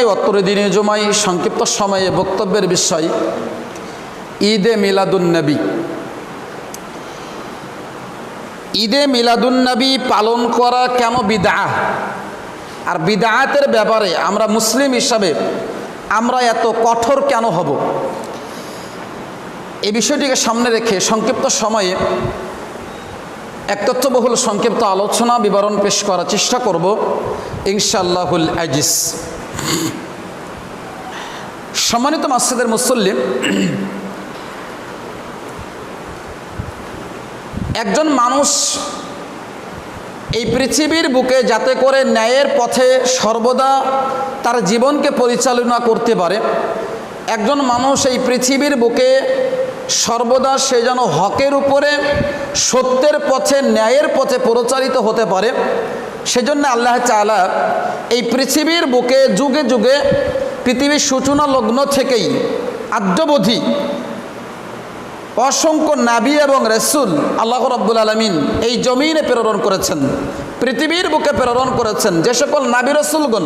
জুমায় অত্তর দিনে জুমায় সংক্ষিপ্ত সময়ে বক্তব্যের বিষয় ঈদে মিলাদুন্নবী। ঈদে মিলাদুন্নবী পালন করা কেন বিদআহ, আর বিদআতের ব্যাপারে আমরা মুসলিম হিসাবে আমরা এত কঠোর কেন হব, এই বিষয়টিকে সামনে রেখে সংক্ষিপ্ত সময়ে এক তথ্যবহুল সংক্ষিপ্ত আলোচনা বিবরণ পেশ করার চেষ্টা করব ইনশাআল্লাহুল আজিজ। সম্মানিত মাসজিদের মুসল্লি, একজন মানুষ এই পৃথিবীর বুকে যাতে করে ন্যায়ের পথে সর্বদা তার জীবনকে পরিচালনা করতে পারে, একজন মানুষ এই পৃথিবীর বুকে সর্বদা সে যেন হকের উপরে সত্যের পথে ন্যায়ের পথে পরিচালিত হতে পারে, সেজন্য আল্লাহ তাআলা এই পৃথিবীর বুকে যুগে যুগে পৃথিবীর সূচনা লগ্ন থেকেই আদ্যবধি অসংখ্য নবী এবং রাসূল আল্লাহ রাব্বুল আলামিন এই জমিনে প্রেরণ করেছেন, পৃথিবীর বুকে প্রেরণ করেছেন। যে সকল নবী রাসূলগণ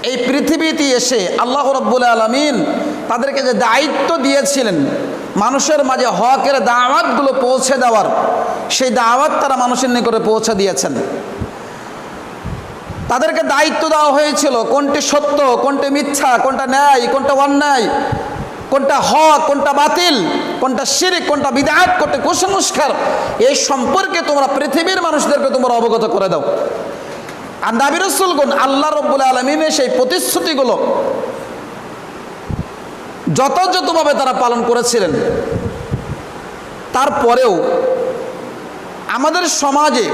এই পৃথিবীতে এসে আল্লাহ রাব্বুল আলামিন তাদেরকে যে দায়িত্ব দিয়েছিলেন মানুষের মাঝে হকের দাওয়াতগুলো পৌঁছে দেওয়ার, সেই দাওয়াত তারা মানুষের নিকটে পৌঁছে দিয়েছেন। তাদেরকে দায়িত্ব দেওয়া হয়েছিল কোনটি সত্য, কোনটি মিথ্যা, কোনটা ন্যায়, কোনটা অন্যায়, কোনটা হক, কোনটা বাতিল, কোনটা শিরক, কোনটা বিদআত, কোনটা কুসংস্কার, এই সম্পর্কে তোমরা পৃথিবীর মানুষদেরকে তোমরা অবগত করে দাও। আর নবী রাসূলগণ আল্লাহ রাব্বুল আলামিনের সেই প্রতিশ্রুতিগুলো যথাযথভাবে তারা পালন করেছিলেন। তারপরেও আমাদের সমাজে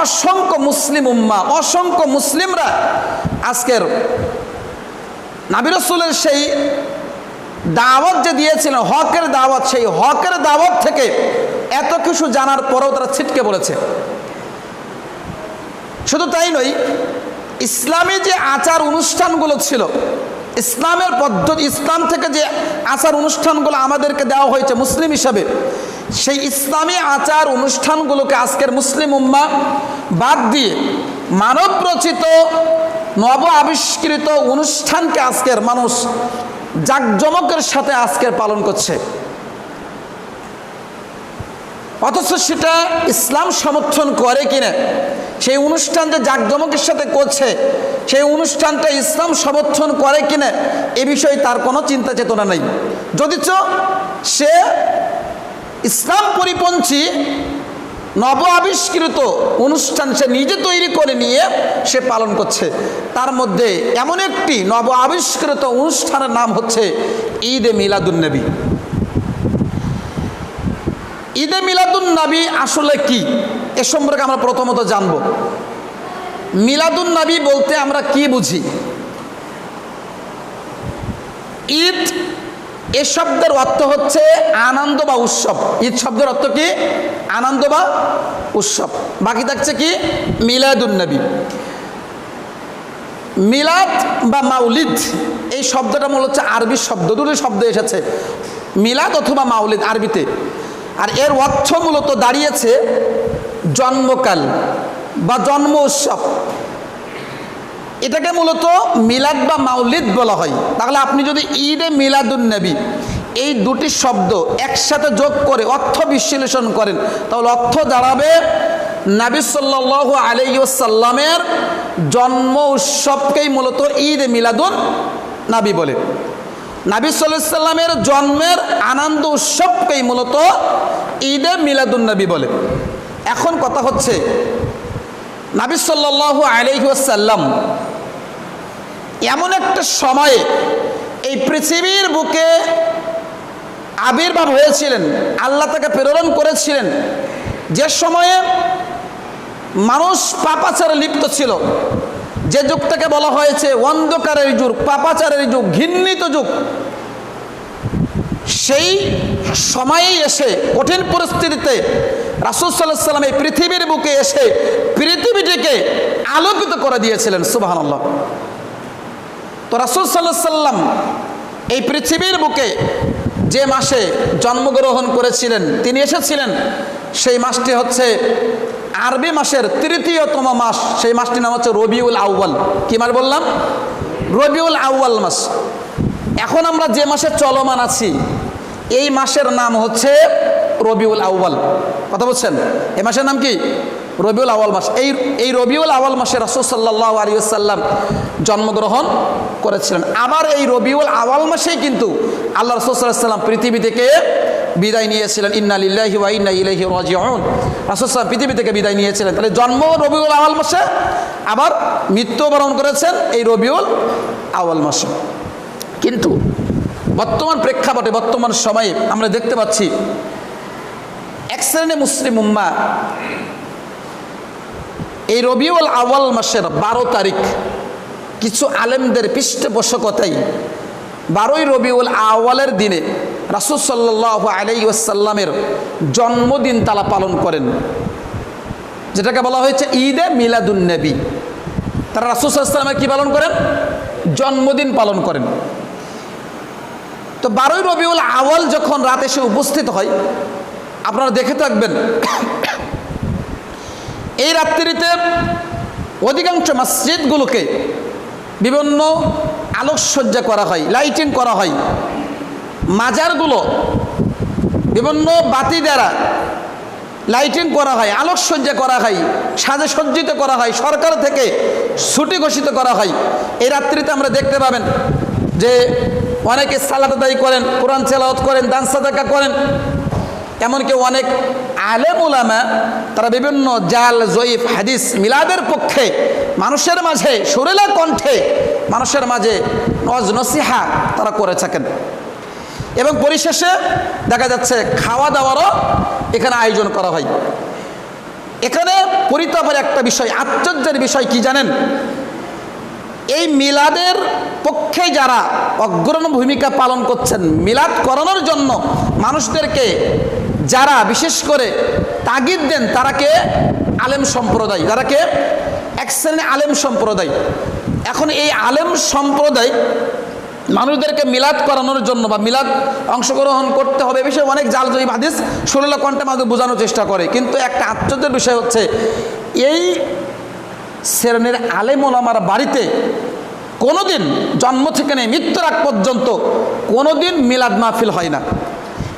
অসংখ্য মুসলিম উম্মাহ, অসংখ্য মুসলিমরা আজকের নবী রাসূলের সেই দাওয়াত যে দিয়েছিলেন হকের দাওয়াত, সেই হকের দাওয়াত থেকে এত কিছু জানার পরেও তারা ছিটকে পড়েছে। শুধু তাই নয়, ইসলামী যে আচার অনুষ্ঠানগুলো ছিল, ইসলামের পদ্ধতি, ইসলাম থেকে যে আচার অনুষ্ঠানগুলো আমাদেরকে দেওয়া হয়েছে মুসলিম হিসাবে, সেই ইসলামী আচার অনুষ্ঠানগুলোকে আজকের মুসলিম উম্মাহ বাদ দিয়ে মানব রচিত নব আবিষ্কৃত অনুষ্ঠানকে আজকের মানুষ জাঁকজমকের সাথে আজকের পালন করছে, অথচ সেটা ইসলাম সমর্থন করে কিনা, সেই অনুষ্ঠান যে জাঁকজমকের সাথে করছে সেই অনুষ্ঠানটা ইসলাম সমর্থন করে কিনা এ বিষয়ে তার কোনো চিন্তা চেতনা নেই। যদিচ সে ইসলাম পরিপন্থী নব আবিষ্কৃত অনুষ্ঠান সে নিজে তৈরি করে নিয়ে সে পালন করছে। তার মধ্যে এমন একটি নব আবিষ্কৃত অনুষ্ঠানের নাম হচ্ছে ঈদে মিলাদুন্নবী। ঈদে মিলাদুন্নবী আসলে কি, এ সম্পর্কে আমরা প্রথমত জানব। মিলাদুন্নবী বলতে আমরা কি বুঝি? ঈদ এ শব্দের অর্থ হচ্ছে আনন্দ বা উৎসব। ঈদ শব্দের অর্থ কি? আনন্দ বা উৎসব। বাকি থাকছে কি? মিলাদুন্নবী। মিলাদ বা মাউলিদ এই শব্দটা মূলত হচ্ছে আরবি শব্দ, দুটো শব্দ এসেছে, মিলাদ অথবা মাউলিদ আরবিতে। আর এর অর্থ মূলত দাঁড়িয়েছে জন্মকাল বা জন্ম উৎসব। এটাকে মূলত মিলাদ বা মাউলিদ বলা হয়। তাহলে আপনি যদি ঈদে মিলাদুন্নবী এই দুটি শব্দ একসাথে যোগ করে অর্থ বিশ্লেষণ করেন, তাহলে অর্থ দাঁড়াবে নবী সাল্লাল্লাহু আলাইহি ওয়াসাল্লামের জন্ম উৎসবকেই মূলত ঈদে মিলাদুন্নবী বলে। নবী সাল্লাল্লাহু আলাইহি ওয়াসাল্লামের জন্মের আনন্দ উৎসবকেই মূলত ঈদে মিলাদুন্নবী বলে। এখন কথা হচ্ছে, নবী সাল্লাল্লাহু আলাইহি ওয়াসাল্লাম এমন একটা সময়ে এই পৃথিবীর বুকে আবির্ভাব হয়েছিলেন, আল্লাহ তাকে প্রেরণ করেছিলেন, যে সময়ে মানুষ পাপাচারে লিপ্ত ছিল, যে যুগটাকে বলা হয়েছে অন্ধকারের যুগ, পাপাচারের যুগ, ঘৃণিত যুগ। সেই সময়েই এসে কঠিন পরিস্থিতিতে রাসূল সাল্লাল্লাহু আলাইহি ওয়াসাল্লাম এই পৃথিবীর বুকে এসে পৃথিবীটিকে আলোকিত করে দিয়েছিলেন। সুবহানাল্লাহ। তো রাসূল সাল্লাল্লাহু আলাইহি ওয়াসাল্লাম এই পৃথিবীর বুকে যে মাসে জন্মগ্রহণ করেছিলেন, তিনি এসেছিলেন, সেই মাসটি হচ্ছে আরবি মাসের তৃতীয়তম মাস। সেই মাসটির নাম হচ্ছে রবিউল আউয়াল। কি মাস বললাম? রবিউল আউয়াল মাস। এখন আমরা যে মাসে চলমান আছি এই মাসের নাম হচ্ছে রবিউল আউয়াল। কথা বলছেন? এই মাসের নাম কি? রবিউল আউয়াল মাস। এই রবিউল আউয়াল মাসে রাসূল সাল্লাল্লাহু আলাইহি ওয়াসাল্লাম জন্মগ্রহণ করেছিলেন। আবার এই রবিউল আউয়াল মাসেই কিন্তু আল্লাহ রাসূল সাল্লাল্লাহু আলাইহি ওয়াসাল্লাম পৃথিবী থেকে বিদায় নিয়েছিলেন। ইন্না লিল্লাহি ওয়া ইন্না ইলাইহি রাজিউন। রাসূল সাল্লাল্লাহু পৃথিবী থেকে বিদায় নিয়েছিলেন। তাহলে জন্ম রবিউল আউয়াল মাসে, আবার মৃত্যুবরণ করেছেন এই রবিউল আউয়াল মাসে। কিন্তু বর্তমান প্রেক্ষাপটে, বর্তমান সময়ে আমরা দেখতে পাচ্ছি এক শ্রেণী মুসলিম উম্মাহ এই রবিউল আউয়াল মাসের 12 তারিখ কিছু আলেমদের পৃষ্ঠপোষকতায় 12ই রবিউল আউয়ালের দিনে রাসূল সাল্লাল্লাহু আলাইহি ওয়াসাল্লামের জন্মদিন তারা পালন করেন, যেটাকে বলা হয়েছে ঈদে মিলাদুন নবী। তারা রাসূল সাল্লাল্লাহু আলাইহি ওয়াসাল্লামের কি পালন করেন? জন্মদিন পালন করেন। তো 12ই রবিউল আউয়াল যখন রাত এসে উপস্থিত হয়, আপনারা দেখে থাকবেন এই রাত্রিতে অধিকাংশ মসজিদগুলোকে বিভিন্ন আলোকসজ্জা করা হয়, লাইটিং করা হয়। মাজারগুলো বিভিন্ন বাতি দ্বারা লাইটিং করা হয়, আলোকসজ্জা করা হয়, সাজে সজ্জিত করা হয়, সরকার থেকে ছুটি ঘোষিত করা হয়। এই রাত্রিতে আমরা দেখতে পাবেন যে অনেকে সালাত আদায় করেন, কোরআন তেলাওয়াত করেন, দান সাদাকা করেন। এমনকি অনেক আলেম উলামা তারা বিভিন্ন জাল জয়ীফ হাদিস মিলাদের পক্ষে মানুষের মাঝে সুরেলা কণ্ঠে মানুষের মাঝে ওয়াজ নসিহা তারা করে থাকেন। এবং পরিশেষে দেখা যাচ্ছে খাওয়া দাওয়ারও এখানে আয়োজন করা হয়। এখানে পরিতাপের একটা বিষয়, আশ্চর্যের বিষয় কি জানেন? এই মিলাদের পক্ষে যারা অগ্রণী ভূমিকা পালন করছেন, মিলাদ করানোর জন্য মানুষদেরকে যারা বিশেষ করে তাগিদ দেন, তারা কে? আলেম সম্প্রদায়। তারা কে? এক শ্রেণী আলেম সম্প্রদায়। এখন এই আলেম সম্প্রদায় মানুষদেরকে মিলাদ করানোর জন্য বা মিলাদ অংশগ্রহণ করতে হবে বিষয়ে অনেক জাল জয়ীফ হাদিস সুরেলা কণ্ঠে মানুষ বোঝানোর চেষ্টা করে। কিন্তু একটা আশ্চর্যের বিষয় হচ্ছে এই শ্রেণীর আলেম ওলামার বাড়িতে কোনোদিন জন্ম থেকে নিয়ে মৃত্যুর আগ পর্যন্ত কোনোদিন মিলাদ মাহফিল হয় না।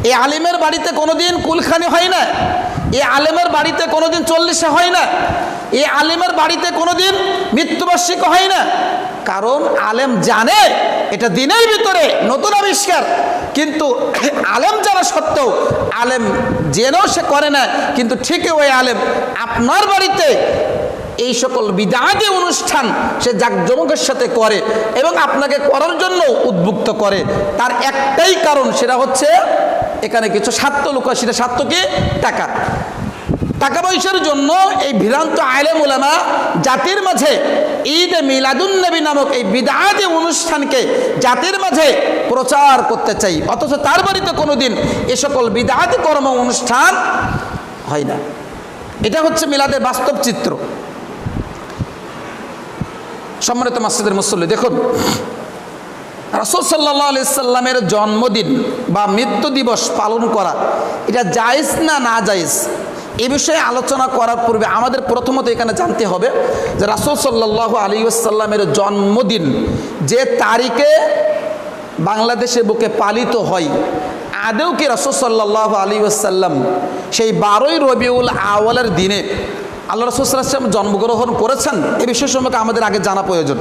এই আলেমের বাড়িতে কোনোদিন কুলখানি হয় না। এই আলেমের বাড়িতে কোনোদিন চল্লিশে হয় না। এই আলেমের বাড়িতে কোনোদিন মৃত্যুবার্ষিকী হয় না। কারণ আলেম জানে এটা দিনের ভিতরে নতুন আবিষ্কার, কিন্তু আলেম জানা সত্ত্বেও আলেম জেনেও সে করে না। কিন্তু ঠিকই ওই আলেম আপনার বাড়িতে এই সকল বিদআতি অনুষ্ঠান সে জাঁকজমকের সাথে করে এবং আপনাকে করার জন্য উদ্বুদ্ধ করে। তার একটাই কারণ, সেটা হচ্ছে এখানে কিছু স্বার্থ লুকায়। সেটা স্বার্থ কি? টাকা। টাকা পয়সার জন্য এই ভ্রান্ত আলেম উলামা জাতির মাঝে ঈদে মিলাদুন নবী নামক এই বিদআতি অনুষ্ঠানকে জাতির মাঝে প্রচার করতে চাই, অথচ তার বাড়িতে কোনোদিন এ সকল বিদআতি কর্ম অনুষ্ঠান হয় না। এটা হচ্ছে মিলাদের বাস্তব চিত্র। সম্মানিত মসজিদের মুসল্লি, দেখুন রাসূল সাল্লাল্লাহু আলাইহি সাল্লামের জন্মদিন বা মৃত্যু দিবস পালন করা এটা জায়েজ না না জায়েজ, এ বিষয়ে আলোচনা করার পূর্বে আমাদের প্রথমত এখানে জানতে হবে যে রাসূল সাল্লাল্লাহু আলাইহি ওয়াসাল্লামের জন্মদিন যে তারিখে বাংলাদেশে বুকে পালিত হয়, আদৌ কি রাসূল সাল্লাল্লাহু আলাইহি ওয়াসাল্লাম সেই 12ই রবিউল আউয়ালের দিনে আল্লাহ রাসূল সাল্লাল্লাহু আলাইহি ওয়াসাল্লাম জন্মগ্রহণ করেছেন? এই বিষয় সম্পর্কে আমাদের আগে জানা প্রয়োজন।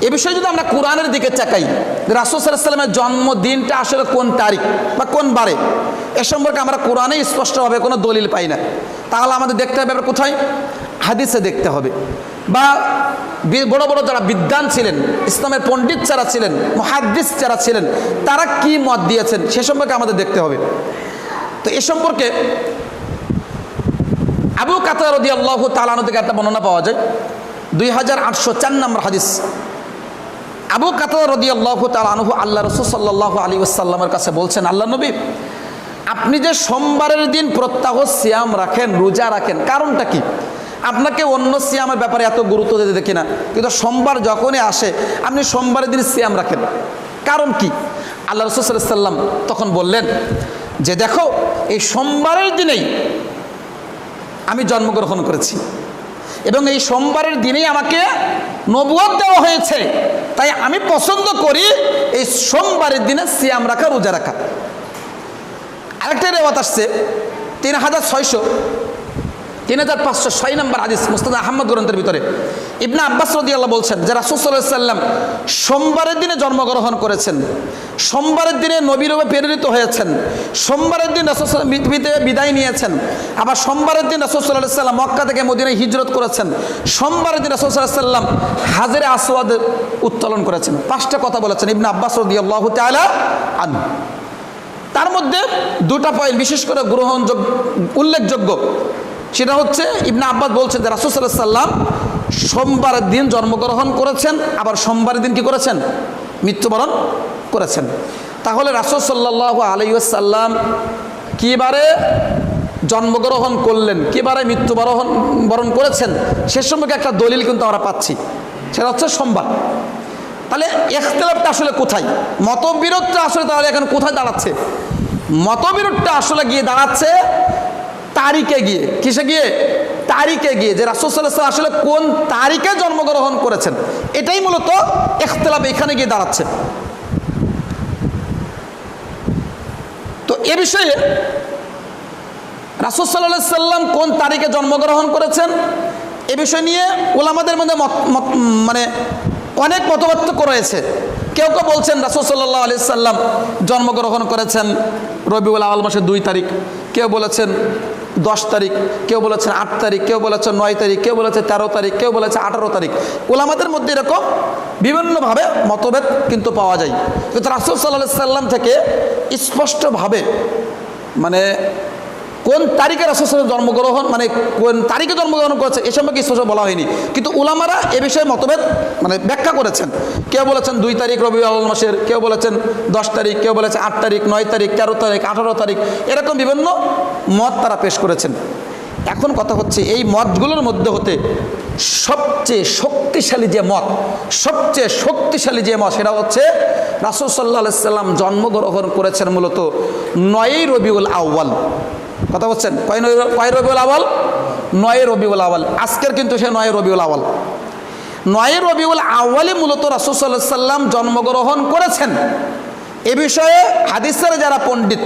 এ বিষয়ে যদি আমরা কোরআনের দিকে তাকাই, রাসূল সাল্লাল্লাহু আলাইহি ওয়াসাল্লামের জন্মদিনটা আসলে কোন তারিখ বা কোন বারে, এ সম্পর্কে আমরা কোরআনে স্পষ্টভাবে কোনো দলিল পাই না। তাহলে আমাদের দেখতে হবে কোথায়? হাদিসে দেখতে হবে, বা বড় বড় যারা বিদ্বান ছিলেন, ইসলামের পণ্ডিত যারা ছিলেন, মুহাদ্দিস যারা ছিলেন, তারা কি মত দিয়েছেন সে সম্পর্কে আমাদের দেখতে হবে। তো এ সম্পর্কে আবু কাতাদা রাদিয়াল্লাহু তাআলা আনহু থেকে একটা বর্ণনা পাওয়া যায়, 2804 নম্বর হাদিস। আবু কাতাদা রাদিয়াল্লাহু তাআলা আনহু আল্লাহ রাসূল সাল্লাল্লাহু আলাইহি ওয়াসাল্লামের কাছে বলছেন, আল্লাহ নবী, আপনি যে সোমবারের দিন প্রত্যাহ সিয়াম রাখেন, রোজা রাখেন, কারণটা কি? আপনাকে অন্য সিয়ামের ব্যাপারে এত গুরুত্ব দিতে দেখি না, কিন্তু সোমবার যখনই আসে আপনি সোমবারের দিন সিয়াম রাখেন, কারণ কি? আল্লাহ রাসূল সাল্লাল্লাহু আলাইহি ওয়াসাল্লাম তখন বললেন যে দেখো, এই সোমবারের দিনেই আমি জন্মগ্রহণ করেছি এবং এই সোমবারের দিনেই আমাকে নবুয়ত দেওয়া হয়েছে, তাই আমি পছন্দ করি এই সোমবারের দিনে সিয়াম রাখা, রোজা রাখা। আরেকটা রেওয়াত আসছে 3506 নম্বর হাদিস, মুস্তাদ আহমদ গ্রন্থের ভিতরে ইবনে আব্বাস রাদিয়াল্লাহু বলছেন যে রাসূল সাল্লাল্লাহু আলাইহি সাল্লাম সোমবারের দিনে জন্মগ্রহণ করেছেন, সোমবারের দিনে নবী রূপে প্রেরিত হয়েছেন, সোমবারের দিন রাসূল সাল্লাল্লাহু আলাইহি ওয়াসাল্লাম বিদায় নিয়েছেন, আবার সোমবারের দিন রাসূল সাল্লাল্লাহু আলাইহি সাল্লাম মক্কা থেকে মদিনায় হিজরত করেছেন, সোমবারের দিন রাসূল সাল্লাল্লাহু আলাইহি সাল্লাম হাজরে আসওয়াদ উত্তোলন করেছেন। 5টা কথা বলেছেন ইবনে আব্বাস রাদিয়াল্লাহু তাআলা আনহু। তার মধ্যে 2টা পয়েন্ট বিশেষ করে গ্রহণযোগ্য, উল্লেখযোগ্য। সেটা হচ্ছে ইবনে আব্বাস বলছেন যে রাসূল সাল্লাল্লাহু আলাইহি সাল্লাম সোমবারের দিন জন্মগ্রহণ করেছেন, আবার সোমবারের দিন কি করেছেন? মৃত্যুবরণ করেছেন। তাহলে রাসূল সাল্লাল্লাহু আলাইহি ওয়াসাল্লাম কিবারে জন্মগ্রহণ করলেন, কিবারে মৃত্যুবরণ করেছেন, সে সম্পর্কে একটা দলিল কিন্তু আমরা পাচ্ছি, সেটা হচ্ছে সোমবার। তাহলে ইখতিলাফটা আসলে কোথায়? মতবিরোধটা আসলে তাহলে এখন কোথায় দাঁড়াচ্ছে? মতবিরোধটা আসলে গিয়ে দাঁড়াচ্ছে তারিখে গিয়ে। কিসে গিয়ে? তারিখে গিয়ে, যে রাসূল সাল্লাল্লাহু আলাইহি ওয়াসাল্লাম আসলে কোন তারিখে জন্মগ্রহণ করেছেন, এটাই মূলত ইখতিলাফ এখানে গিয়ে দাঁড়াচ্ছে। তো এ বিষয়ে রাসূল সাল্লাল্লাহু আলাইহি ওয়াসাল্লাম কোন তারিখে জন্মগ্রহণ করেছেন এ বিষয় নিয়ে উলামাদের মধ্যে মানে অনেক মতপার্থক্য রয়েছে। কেউ কেউ বলছেন রাসূল সাল্লাল্লাহু আলাইহি ওয়াসাল্লাম জন্মগ্রহণ করেছেন রবিউল আউয়াল মাসের 2 তারিখ, কেউ বলেছেন 10 তারিখ, কেউ বলেছেন 8 তারিখ, কেউ বলেছেন 9 তারিখ, কেউ বলেছে 13 তারিখ, কেউ বলেছে 18 তারিখ। উলামাদের মধ্যে এরকম বিভিন্নভাবে মতভেদ কিন্তু পাওয়া যায়। কিন্তু রাসূল সাল্লাল্লাহু আলাইহি ওয়াসাল্লাম থেকে স্পষ্টভাবে মানে কোন তারিখে রাসূল সাল্লাল্লাহু আলাইহি ওয়াসাল্লাম জন্মগ্রহণ, মানে কোন তারিখে জন্মগ্রহণ করেছে এ সম্পর্কে স্পষ্ট বলা হয়নি। কিন্তু উলামারা এ বিষয়ে মতভেদ মানে ব্যাখ্যা করেছেন। কেউ বলেছেন 2 তারিখ রবিউল আউয়াল মাসের, কেউ বলেছেন 10 তারিখ, কেউ বলেছে 8 তারিখ, 9 তারিখ, 13 তারিখ, 18 তারিখ, এরকম বিভিন্ন মত তারা পেশ করেছেন। এখন কথা হচ্ছে এই মতগুলোর মধ্যে হতে সবচেয়ে শক্তিশালী যে মত, সেটা হচ্ছে রাসূল সাল্লাল্লাহু আলাইহি ওয়াসাল্লাম জন্মগ্রহণ করেছেন মূলত 9 রবিউল আউয়াল। কথা বলছেন কয় রবিউল আউয়াল? 9 রবিউল আউয়াল। আজকের কিন্তু সে 9 রবিউল আউয়াল। 9 রবিউল আউয়ালে মূলত রাসূল সাল্লাল্লাহু আলাইহি ওয়াসাল্লাম জন্মগ্রহণ করেছেন। এ বিষয়ে হাদিসের যারা পণ্ডিত,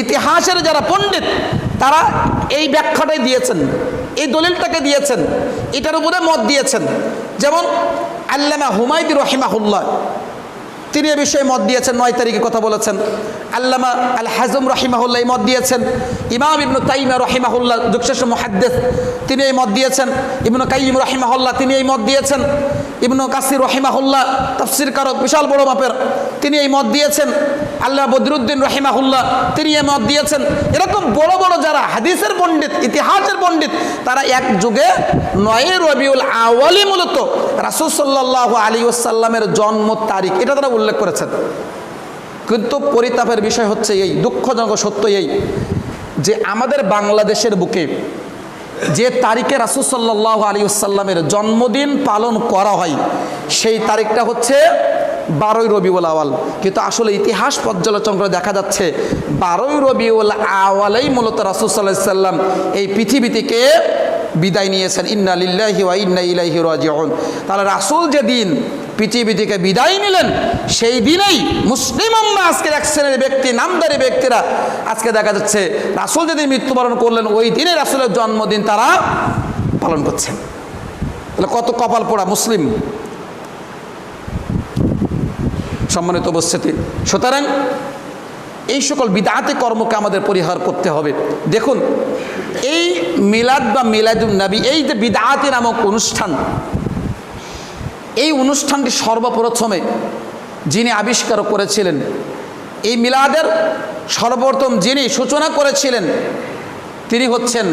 ইতিহাসের যারা পণ্ডিত, তারা এই ব্যাখ্যাটাই দিয়েছেন, এই দলিলটাকে দিয়েছেন, এটার উপরে মত দিয়েছেন। যেমন আল্লামা হুমায়দি রাহিমাহুল্লাহ, তিনি এ বিষয়ে মত দিয়েছেন, 9 তারিখে কথা বলেছেন। আল্লামা আল হাজম রাহিমাহুল্লাহ এই মত দিয়েছেন। ইমাম ইবনে তাইমিয়া রাহিমাহুল্লাহ যুগশ্রেষ্ঠ মুহাদ্দিস, তিনি এই মত দিয়েছেন। ইবনে কাইয়িম রাহিমাহুল্লাহ তিনি এই মত দিয়েছেন। ইবনে কাসির রাহিমাহুল্লাহ তাফসীর কারক বিশাল বড় মাপের, তিনি এই মত দিয়েছেন। আল্লাহ বদরুদ্দিন রাহিমাহুল্লাহ তিনি এই মত দিয়েছেন। এরকম বড় বড় যারা হাদিসের পণ্ডিত, ইতিহাসের পণ্ডিত, তারা এক যুগে 9 রবিউল আউয়ালই মূলত রাসূল সাল্লাল্লাহু আলাইহি ওয়াসাল্লামের জন্ম তারিখ এটা তারা উল্লেখ করেছেন। কিন্তু পরিতাপের বিষয় হচ্ছে এই, দুঃখজনক সত্য এই যে আমাদের বাংলাদেশের বুকে যে তারিখে রাসূল সাল্লাল্লাহু আলাইহি ওয়াসাল্লামের জন্মদিন পালন করা হয় সেই তারিখটা হচ্ছে 12 রবিউল আউয়াল। কিন্তু আসলে ইতিহাস পর্যালোচনা করে দেখা যাচ্ছে 12 রবিউল আউয়ালেই মূলত রাসূল সাল্লাল্লাহু আলাইহি ওয়াসাল্লাম এই পৃথিবী থেকে বিদায় নিয়েছেন। ইন্না লিল্লাহি ওয়া ইন্না ইলাইহি রাজিউন। তাহলে রাসূল যেদিন পৃথিবী থেকে বিদায় নিলেন সেই দিনেই মুসলিম উম্মাহ আজকের এক শ্রেণীর ব্যক্তি, নামদারি ব্যক্তিরা আজকে দেখা যাচ্ছে রাসূল যেদিন মৃত্যুবরণ করলেন ওই দিনে রাসূলের জন্মদিন তারা পালন করছেন। তাহলে কত কপাল পোড়া মুসলিম, সম্মানিত উপস্থিতি। সুতরাং এই সকল বিদআতি কর্মকে আমাদের পরিহার করতে হবে। দেখুন এই মিলাদ বা মিলাদুন নবী, এই যে বিদআতি নামক অনুষ্ঠান, এই অনুষ্ঠানটি সর্বপ্রথমে যিনি আবিষ্কার করেছিলেন, এই মিলাদের সর্বপ্রথম যিনি সূচনা করেছিলেন তিনি হচ্ছেন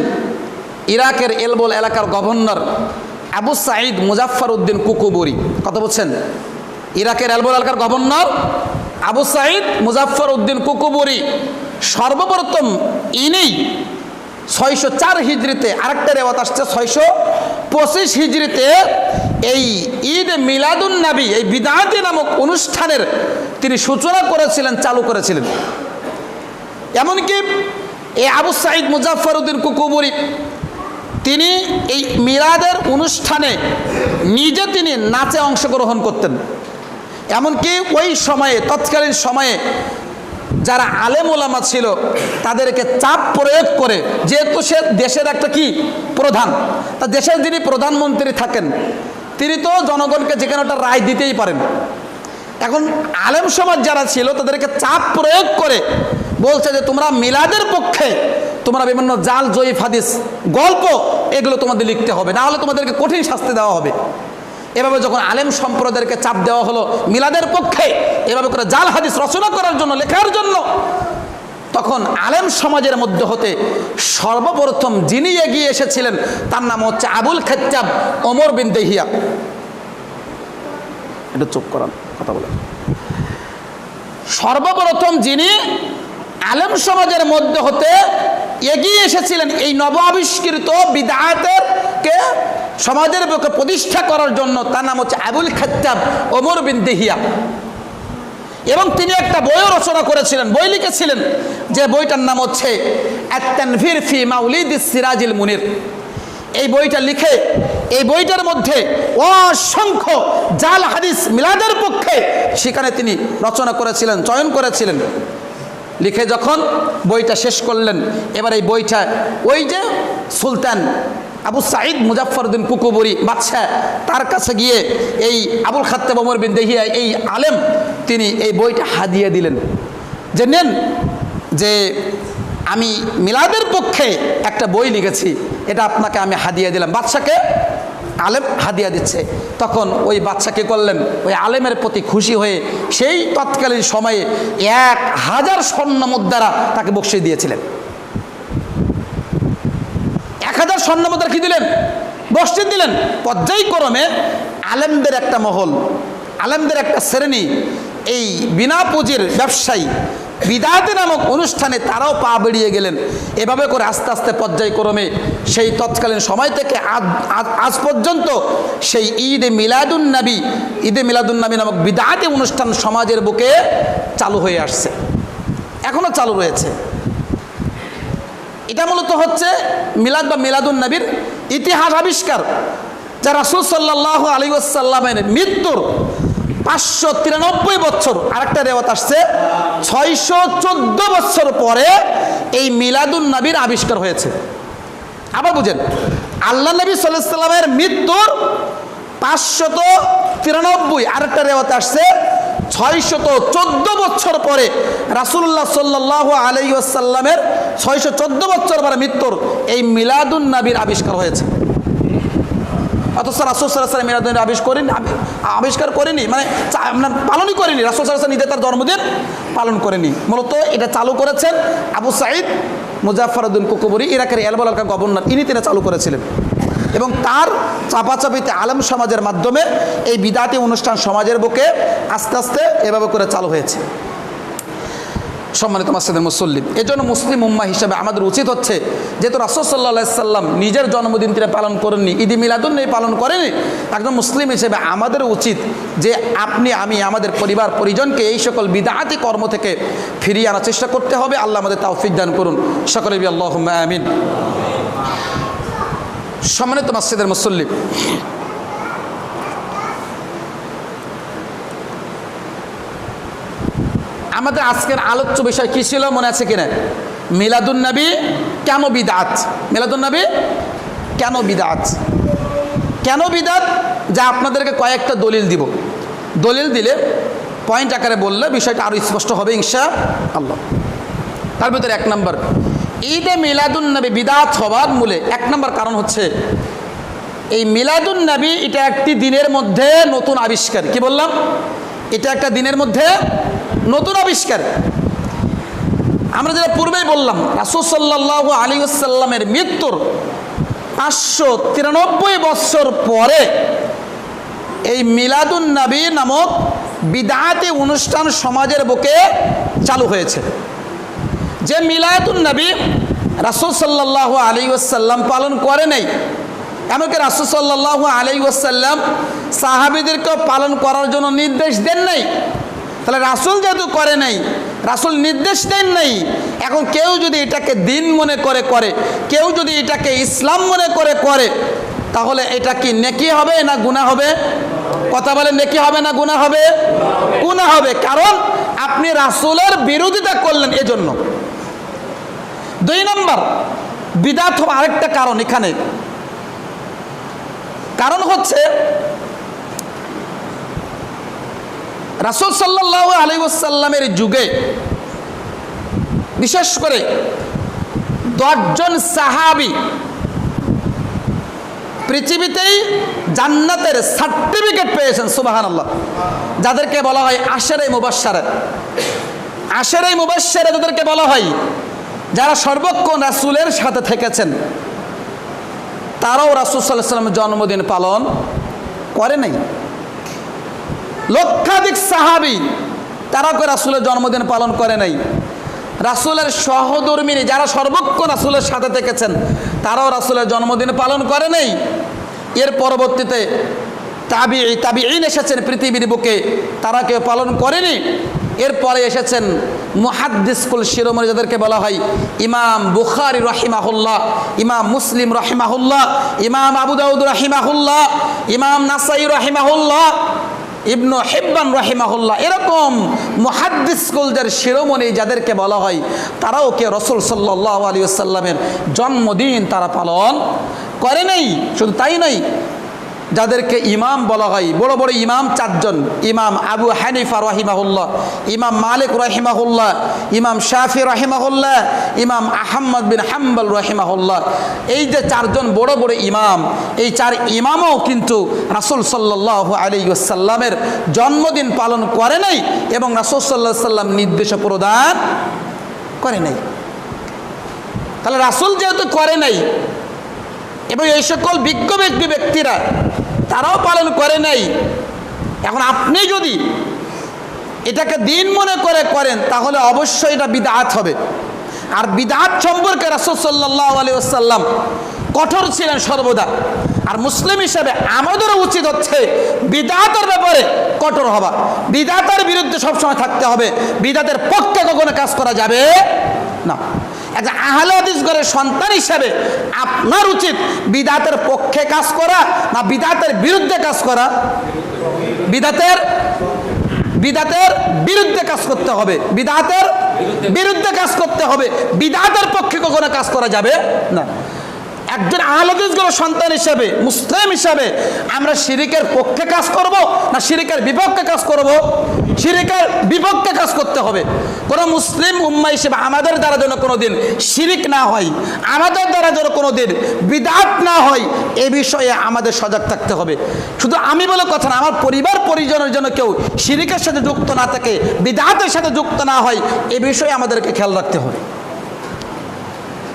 ইরাকের এলবল এলাকার গভর্নর আবু সাঈদ মুজাফফর উদ্দিন কুকুবুরি। কথা বলছেন? ইরাকের এলবল এলাকার গভর্নর আবু সাঈদ মুজাফফর উদ্দিন কুকুবুরি সর্বপ্রথম ইনি 604 হিজরিতে, আরেকটা রেওয়াত আসছে 625 হিজরিতে এই ঈদ মিলাদুন নবী, এই বিদআতি নামক অনুষ্ঠানের তিনি সূচনা করেছিলেন, চালু করেছিলেন। এমনকি এই আবু সাঈদ মুজাফফর উদ্দিন কুকুবুরি তিনি এই মিলাদের অনুষ্ঠানে নিজে তিনি নাচে অংশগ্রহণ করতেন। এমনকি ওই সময়ে, তৎকালীন সময়ে যারা আলেম ওলামা ছিল তাদেরকে চাপ প্রয়োগ করে, যেহেতু সে দেশের একটা কি প্রধান, তা দেশের যিনি প্রধানমন্ত্রী থাকেন তিনি তো জনগণকে যেখানে একটা রায় দিতেই পারেন। এখন আলেম সমাজ যারা ছিল তাদেরকে চাপ প্রয়োগ করে বলছে যে তোমরা মিলাদের পক্ষে তোমরা বিভিন্ন জাল জয়ীফ হাদিস গল্প এগুলো তোমাদের লিখতে হবে, না হলে তোমাদেরকে কঠিন শাস্তি দেওয়া হবে। এভাবে যখন আলেম সম্প্রদায়কে চাপ দেওয়া হলো মিলাদের পক্ষে এভাবে করে জাল হাদিস রচনা করার জন্য, লেখার জন্য, তখন আলেম সমাজের মধ্যে হতে সর্বপ্রথম যিনি এগিয়ে এসেছিলেন তার নাম হচ্ছে আবুল খাত্তাব ওমর বিন দেহিয়া। এটা চুপ করান, কথা বলেন। সর্বপ্রথম যিনি আলেম সমাজের মধ্যে হতে এগিয়ে এসেছিলেন এই নব আবিষ্কৃত বিদআতের কে সমাজের বুকে প্রতিষ্ঠা করার জন্য, তার নাম হচ্ছে আবুল খাত্তাব ওমর বিন দেহিয়া। এবং তিনি একটা বইও রচনা করেছিলেন, বই লিখেছিলেন, যে বইটার নাম হচ্ছে আত-তানভীর ফি মাউলিদিস সিরাজিল মুনির। এই বইটা লিখে এই বইটার মধ্যে অসংখ্য জাল হাদিস মিলাদের পক্ষে সেখানে তিনি রচনা করেছিলেন, চয়ন করেছিলেন। লিখে যখন বইটা শেষ করলেন, এবার এই বইটা ওই যে সুলতান আবু সাঈদ মুজাফফরউদ্দিন কুকুবুরি বাদশাহ, তার কাছে গিয়ে এই আবুল খাত্তাব ওমর বিন দেহিয়া এই আলেম তিনি এই বইটা হাদিয়া দিলেন, যে নেন, যে আমি মিলাদের পক্ষে একটা বই লিখেছি, এটা আপনাকে আমি হাদিয়া দিলাম। বাদশাকে আলেম হাদিয়া দিচ্ছে। তখন ওই বাদশা কি করলেন, ওই আলেমের প্রতি খুশি হয়ে সেই তৎকালীন সময়ে 1000 স্বর্ণ মুদ্রা তাকে বকশিশ দিয়েছিলেন। 1000 স্বর্ণ মুদ্রা কি দিলেন, বকশিশ দিলেন। পর্যায়ক্রমে আলেমদের একটা মহল, আলেমদের একটা শ্রেণী, এই বিনা পুঁজির ব্যবসায়ী বিদাতে নামক অনুষ্ঠানে তারাও পা বেরিয়ে গেলেন। এভাবে করে আস্তে আস্তে পর্যায়ক্রমে সেই তৎকালীন সময় থেকে আজ পর্যন্ত সেই ঈদে মিলাদুন্নবী নামক বিদাতে অনুষ্ঠান সমাজের বুকে চালু হয়ে আসছে, এখনো চালু রয়েছে। এটা মূলত হচ্ছে মিলাদ বা মিলাদুন্নবীর ইতিহাস আবিষ্কার, যা রাসূল সাল্লাল্লাহু আলাইহি ওয়াসাল্লামের মৃত্যুর 593 বছর, আরেকটা রেওয়াত আসছে 614 বছর পরে এই মিলাদুন্নবীর আবিষ্কার হয়েছে। আবার বুঝেন, আল্লাহ নবী সাল্লাল্লাহু আলাইহি ওয়াসাল্লামের মৃত্যুর 593, আরেকটা রেওয়াত আসছে 614 বছর পরে রাসূলুল্লাহ সাল্লাল্লাহু আলাইহি ওয়াসাল্লামের 614 বছর পরে মৃত্যুর এই মিলাদুন্নবীর আবিষ্কার হয়েছে। অথচ রাসূল সাল্লাল্লাহু আলাইহি ওয়াসাল্লাম মিলাদুন্নবী আবিষ্কার করেনি, মানে আপনার পালনই করেনি। রাসূল সাল্লাল্লাহু আলাইহি ওয়াসাল্লাম নিজে তার জন্মদিন পালন করেনি। মূলত এটা চালু করেছেন আবু সাঈদ মুজাফফরউদ্দিন কুকুবুরি, ইরাকের এলবল গভর্নর, ইনি তিনি চালু করেছিলেন। এবং তার চাপাচাপিতে আলেম সমাজের মাধ্যমে এই বিদাতি অনুষ্ঠান সমাজের বুকে আস্তে আস্তে এভাবে করে চালু হয়েছে। সম্মানিত মাসজিদের মুসল্লি, এজন্য মুসলিম উম্মাহ হিসাবে আমাদের উচিত হচ্ছে, যেহেতু রাসূল সাল্লাল্লাহু আলাইহি সাল্লাম নিজের জন্মদিন তিনি পালন করেননি, ঈদ মিলাদুন্নবী পালন করেনি, একজন মুসলিম হিসেবে আমাদের উচিত যে আপনি আমি আমাদের পরিবার পরিজনকে এই সকল বিদআতি কর্ম থেকে ফিরিয়ে আনার চেষ্টা করতে হবে। আল্লাহ আমাদের তৌফিক দান করুন, সকলে বলি আল্লাহুম্মা আমিন। সম্মানিত মাসজিদের মুসল্লি, আমাদের আজকের আলোচ্য বিষয় কি ছিল মনে আছে কিনা? মিলাদুন্নবী কেন বিদআত, মিলাদুন্নবী কেন বিদআত, কেন বিদআত, যা আপনাদেরকে কয়েকটা দলিল দিব। দলিল দিলে পয়েন্ট আকারে বললে বিষয়টা আরও স্পষ্ট হবে ইনশাআল্লাহ। তার ভিতরে 1 নম্বর, ঈদে মিলাদুন্নবী বিদআত হওয়ার মূলে 1 নম্বর কারণ হচ্ছে এই মিলাদুন্নবী এটা একটি দিনের মধ্যে নতুন আবিষ্কার। কি বললাম? এটা একটা দিনের মধ্যে নতুন আবিষ্কার। আমরা যেটা পূর্বেই বললাম, রাসূল সাল্লাল্লাহু আলাইহি ওয়াসাল্লামের মৃত্যুর 593 বছর পরে এই মিলাদুন্নবী নামক বিদআতি অনুষ্ঠান সমাজের বুকে চালু হয়েছে। যে মিলাদুন্নবী রাসূল সাল্লাল্লাহু আলাইহি ওয়াসাল্লাম পালন করে নাই, এমনকি রাসূল সাল্লাল্লাহু আলাইহি ওয়াসাল্লাম সাহাবীদেরকে পালন করার জন্য নির্দেশ দেন নাই, তাহলে রাসূল যেহেতু করে নাই, রাসূল নির্দেশ দেন নাই, এখন কেউ যদি এটাকে দিন মনে করে করে, কেউ যদি এটাকে ইসলাম মনে করে করে, তাহলে এটা কি নেকি হবে না গুনাহ হবে? কথা বলেন, নেকি হবে না গুনাহ হবে? গুনাহ হবে, কারণ আপনি রাসূলের বিরোধিতা করলেন এজন্য। 2 নম্বর, বিদআত হওয়ার আরেকটা কারণ এখানে, কারণ হচ্ছে রাসূল সাল্লাল্লাহু আলাইহি ওয়াসাল্লামের যুগে বিশেষ করে 10 জন সাহাবী পৃথিবীতেই জান্নাতের সার্টিফিকেট পেয়েছেন, সুবহানাল্লাহ, যাদেরকে বলা হয় আশারে মুবাশশারা। আশারে মুবাশশারা যাদেরকে বলা হয়, যারা সর্বক্ষণ রাসূলের সাথে থেকেছেন, তারাও রাসূল সাল্লাল্লাহু আলাইহি ওয়াসাল্লামের জন্মদিন পালন করে নাই। লক্ষাধিক সাহাবী তারাও রাসূলের জন্মদিন পালন করে নাই। রাসূলের সহধর্মিনী যারা সর্বক্ষণ রাসূলের সাথে থেকেছেন, তারাও রাসূলের জন্মদিন পালন করে নাই। এর পরবর্তীতে তাবিঈন এসেছেন পৃথিবীর বুকে, তারা কেউ পালন করেনি। এরপরে এসেছেন মুহাদ্দিস কুল শিরোমণি, যাদেরকে বলা হয় ইমাম বুখারী রাহিমাহুল্লাহ, ইমাম মুসলিম রাহিমাহুল্লাহ, ইমাম আবু দাউদ রাহিমাহুল্লাহ, ইমাম নাসাই রাহিমাহুল্লাহ, ইবনু হিব্বান রাহিমাহুল্লাহ। এরকম মুহাদ্দিস কুলদের শিরোমণি যাদেরকে বলা হয়, তারাও কে রাসূল সাল্লাল্লাহু আলাইহি ওয়াসাল্লামের জন্মদিন তারা পালন করে নাই। শুধু তাই নয়, যাদেরকে ইমাম বলা হয়, বড় বড় ইমাম 4 জন, ইমাম আবু হানিফা রাহিমাহুল্লাহ, ইমাম মালিক রাহিমাহুল্লাহ, ইমাম শাফি রাহিমাহুল্লাহ, ইমাম আহমদ বিন হাম্বল রাহিমাহুল্লাহ, এই যে 4 জন বড় বড় ইমাম, এই 4 ইমামও কিন্তু রাসূল সাল্লাল্লাহু আলাইহি ওয়াসাল্লামের জন্মদিন পালন করে নাই এবং রাসূল সাল্লাল্লাহু আলাইহি ওয়াসাল্লাম নির্দেশ প্রদান করে নাই। তাহলে রাসূল যেহেতু করে নাই এবং এই সকল বিজ্ঞ ব্যক্তিরা তারাও পালন করে নাই, এখন আপনি যদি এটাকে দিন মনে করে করেন, তাহলে অবশ্যই এটা বিদআত হবে। আর বিদআত সম্পর্কে রাসূল সাল্লাল্লাহু আলাইহি ওয়াসাল্লাম কঠোর ছিলেন সর্বদা। আর মুসলিম হিসেবে আমাদেরও উচিত হচ্ছে বিদআতের ব্যাপারে কঠোর হওয়া, বিদআতের বিরুদ্ধে সবসময় থাকতে হবে, বিদআতের পক্ষে কখনো কাজ করা যাবে না। একটা আহলে হাদিস ঘরের সন্তান হিসাবে আপনার উচিত বিদআতের পক্ষে কাজ করা না বিদআতের বিরুদ্ধে কাজ করা? বিদআতের বিরুদ্ধে কাজ করতে হবে, বিদআতের বিরুদ্ধে কাজ করতে হবে, বিদআতের পক্ষে কখনো কাজ করা যাবে না। একজন আহলে হাদিস ঘরের সন্তান হিসাবে, মুসলিম হিসাবে আমরা শিরিকের পক্ষে কাজ করব না শিরিকের বিপক্ষে কাজ করব? শিরিকের বিপক্ষে কাজ করতে হবে। কোনো মুসলিম উম্মাহ হিসেবে আমাদের দ্বারা যেন কোনোদিন শিরিক না হয়, আমাদের দ্বারা যেন কোনোদিন বিদআত না হয়, এ বিষয়ে আমাদের সজাগ থাকতে হবে। শুধু আমি বলে কথা না, আমার পরিবার পরিজনের জন্য কেউ শিরিকের সাথে যুক্ত না থাকে, বিদআতের সাথে যুক্ত না হয়, এ বিষয়ে আমাদেরকে খেয়াল রাখতে হবে।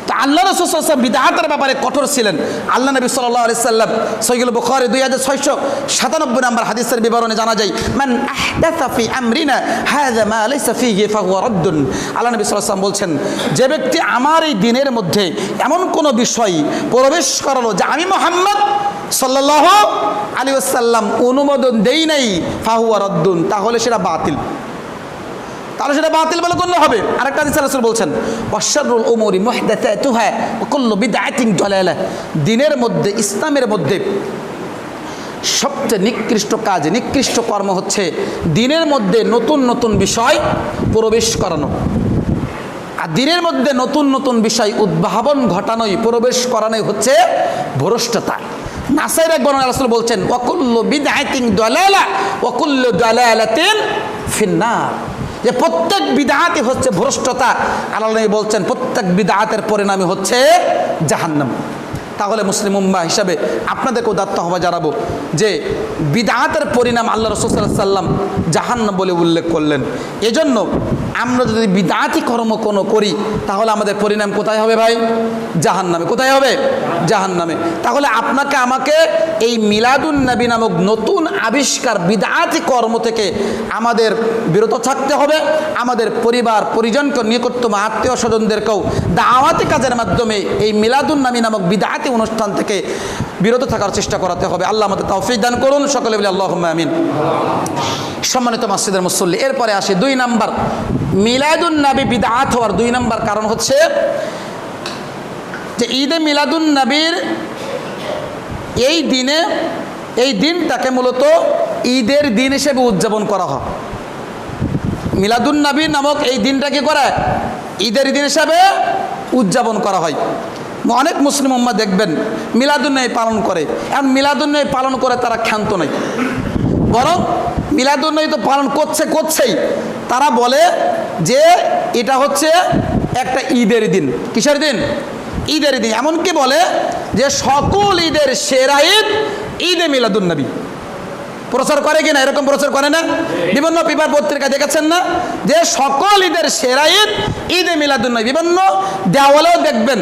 তো আল্লাহ রাসূল সাল্লাল্লাহু আলাইহি ওয়াসাল্লাম বিদআতের ব্যাপারে কঠোর ছিলেন। আল্লাহ নবী সাল্লাল্লাহু আলাইহি ওয়াসাল্লাম সহিহ বুখারী 2697 নম্বর হাদিসের বিবরণে জানা যায়, মান আহদাসা ফি আমরিনা হাযা মা লাইসা ফিহি ফাহুয়া রাদ্দুন। আল্লাহ নবী সাল্লাল্লাহু আলাইহি ওয়াসাল্লাম বলছেন, যে ব্যক্তি আমার এই দ্বীনের মধ্যে এমন কোনো বিষয় প্রবেশ করালো যা আমি মুহাম্মদ সাল্লাল্লাহু আলাইহি ওয়াসাল্লাম অনুমোদন দেই নাই, ফাহুয়া রাদ্দুন, তাহলে সেটা বাতিল, তাহলে সেটা বাতিল বলে গণ্য হবে। আরেকটা হাদিসে রাসূল বলছেন, ওয়াশাররুল উমুরি মুহদাসাতুহা ওয়া কুল্লু বিদআতিন দালালা। দ্বীনের মধ্যে, ইসলামের মধ্যে সবচেয়ে নিকৃষ্ট কাজ, নিকৃষ্ট কর্ম হচ্ছে দ্বীনের মধ্যে নতুন নতুন বিষয় প্রবেশ করানো। আর দ্বীনের মধ্যে নতুন নতুন বিষয় উদ্ভাবন ঘটানোই, প্রবেশ করানোই হচ্ছে ভ্রষ্টতা। নাসাইর এক বর্ণনায় রাসূল বলছেন, ওয়া কুল্লু বিদআতিন দালালা ওয়া কুল্লু দালালাতিন ফিন্নার, যে প্রত্যেক বিদআতই হচ্ছে ভ্রষ্টতা। আল্লাহ নবী বলছেন প্রত্যেক বিদআতের পরিণামই হচ্ছে জাহান্নাম। তাহলে মুসলিম উম্মাহ হিসাবে আপনাদেরকে উদাত্ত হওয়া জানাবো যে বিদআতের পরিণাম আল্লাহ রাসূল সাল্লাল্লাহু আলাইহি ওয়াসাল্লাম জাহান্নাম বলে উল্লেখ করলেন। এজন্য আমরা যদি বিদআতি কর্ম কোনো করি, তাহলে আমাদের পরিণাম কোথায় হবে ভাই? জাহান্নামে। কোথায় হবে? জাহান্নামে। তাহলে আপনাকে আমাকে এই মিলাদুন নবী নামক নতুন আবিষ্কার বিদআতি কর্ম থেকে আমাদের বিরত থাকতে হবে। আমাদের পরিবার পরিজনকে, নিকটতম আত্মীয় স্বজনদেরকেও দাওয়াতি কাজের মাধ্যমে এই মিলাদুন নবী নামক বিদআতি অনুষ্ঠান থেকে বিরত থাকার চেষ্টা করাতে হবে। আল্লাহ আমাদের তৌফিক দান করুন, সকলে বলি আল্লাহুম্মা আমিন। সম্মানিত মসজিদের মুসল্লি, এরপরে আসি 2 নাম্বার মিলাদুন নবী বিদআত হওয়ার 2 নাম্বার কারণ হচ্ছে যে ঈদে মিলাদুন নবীর এই দিনটাকে মূলত ঈদের দিন হিসেবে উদযাপন করা হয়। মিলাদুন নবী নামক এই দিনটাকে করে ঈদের দিন হিসাবে উদযাপন করা হয়। অনেক মুসলিম উম্মাহ দেখবেন মিলাদুন নবী পালন করে, এখন মিলাদুন নবী পালন করে তারা ক্ষান্ত নয়, বরং মিলাদুন নবী তো পালন করছেই, তারা বলে যে এটা হচ্ছে একটা ঈদের দিন। কিসের দিন? ঈদের দিন। এমনকি বলে যে সকল ঈদের সেরা ঈদ ঈদে মিলাদুন নবী। প্রচার করে কিনা? এরকম প্রচার করে না? বিভিন্ন পেপার পত্রিকা দেখেছেন না যে সকল ঈদের সেরা ঈদ ঈদে মিলাদুন নবী। বিভিন্ন দেওয়ালেও দেখবেন,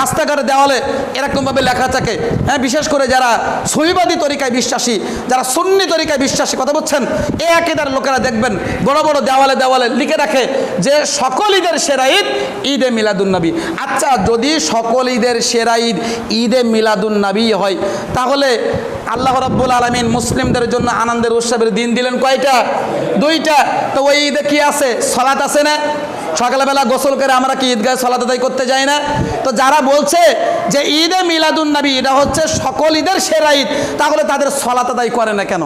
রাস্তাঘাটে দেওয়ালে এরকমভাবে লেখা থাকে। হ্যাঁ, বিশেষ করে যারা সহিবাদী তরিকায় বিশ্বাসী, যারা সুন্নি তরিকায় বিশ্বাসী, কথা বলছেন, এই আকীদার লোকেরা দেখবেন বড় বড় দেওয়ালে লিখে রাখে যে সকল ঈদের সেরা ঈদ ঈদে মিলাদুন নবী। আচ্ছা, যদি সকল ঈদের সেরা ঈদ ঈদে মিলাদুন নবী হয়, তাহলে আল্লাহ রাব্বুল আলামিন মুসলিমদের জন্য আনন্দের উৎসবের দিন দিলেন কয়টা? 2টা। তো ওই ঈদে কি আছে? সালাত আছে না? সকালবেলা গোসল করে আমরা কি ঈদগাহে সালাত আদায় করতে যাই না? তো যারা বলছে যে ঈদে মিলাদুন নবী এটা হচ্ছে সকল ঈদের সেরা ঈদ, তাহলে তাদের সালাত আদায় করে না কেন?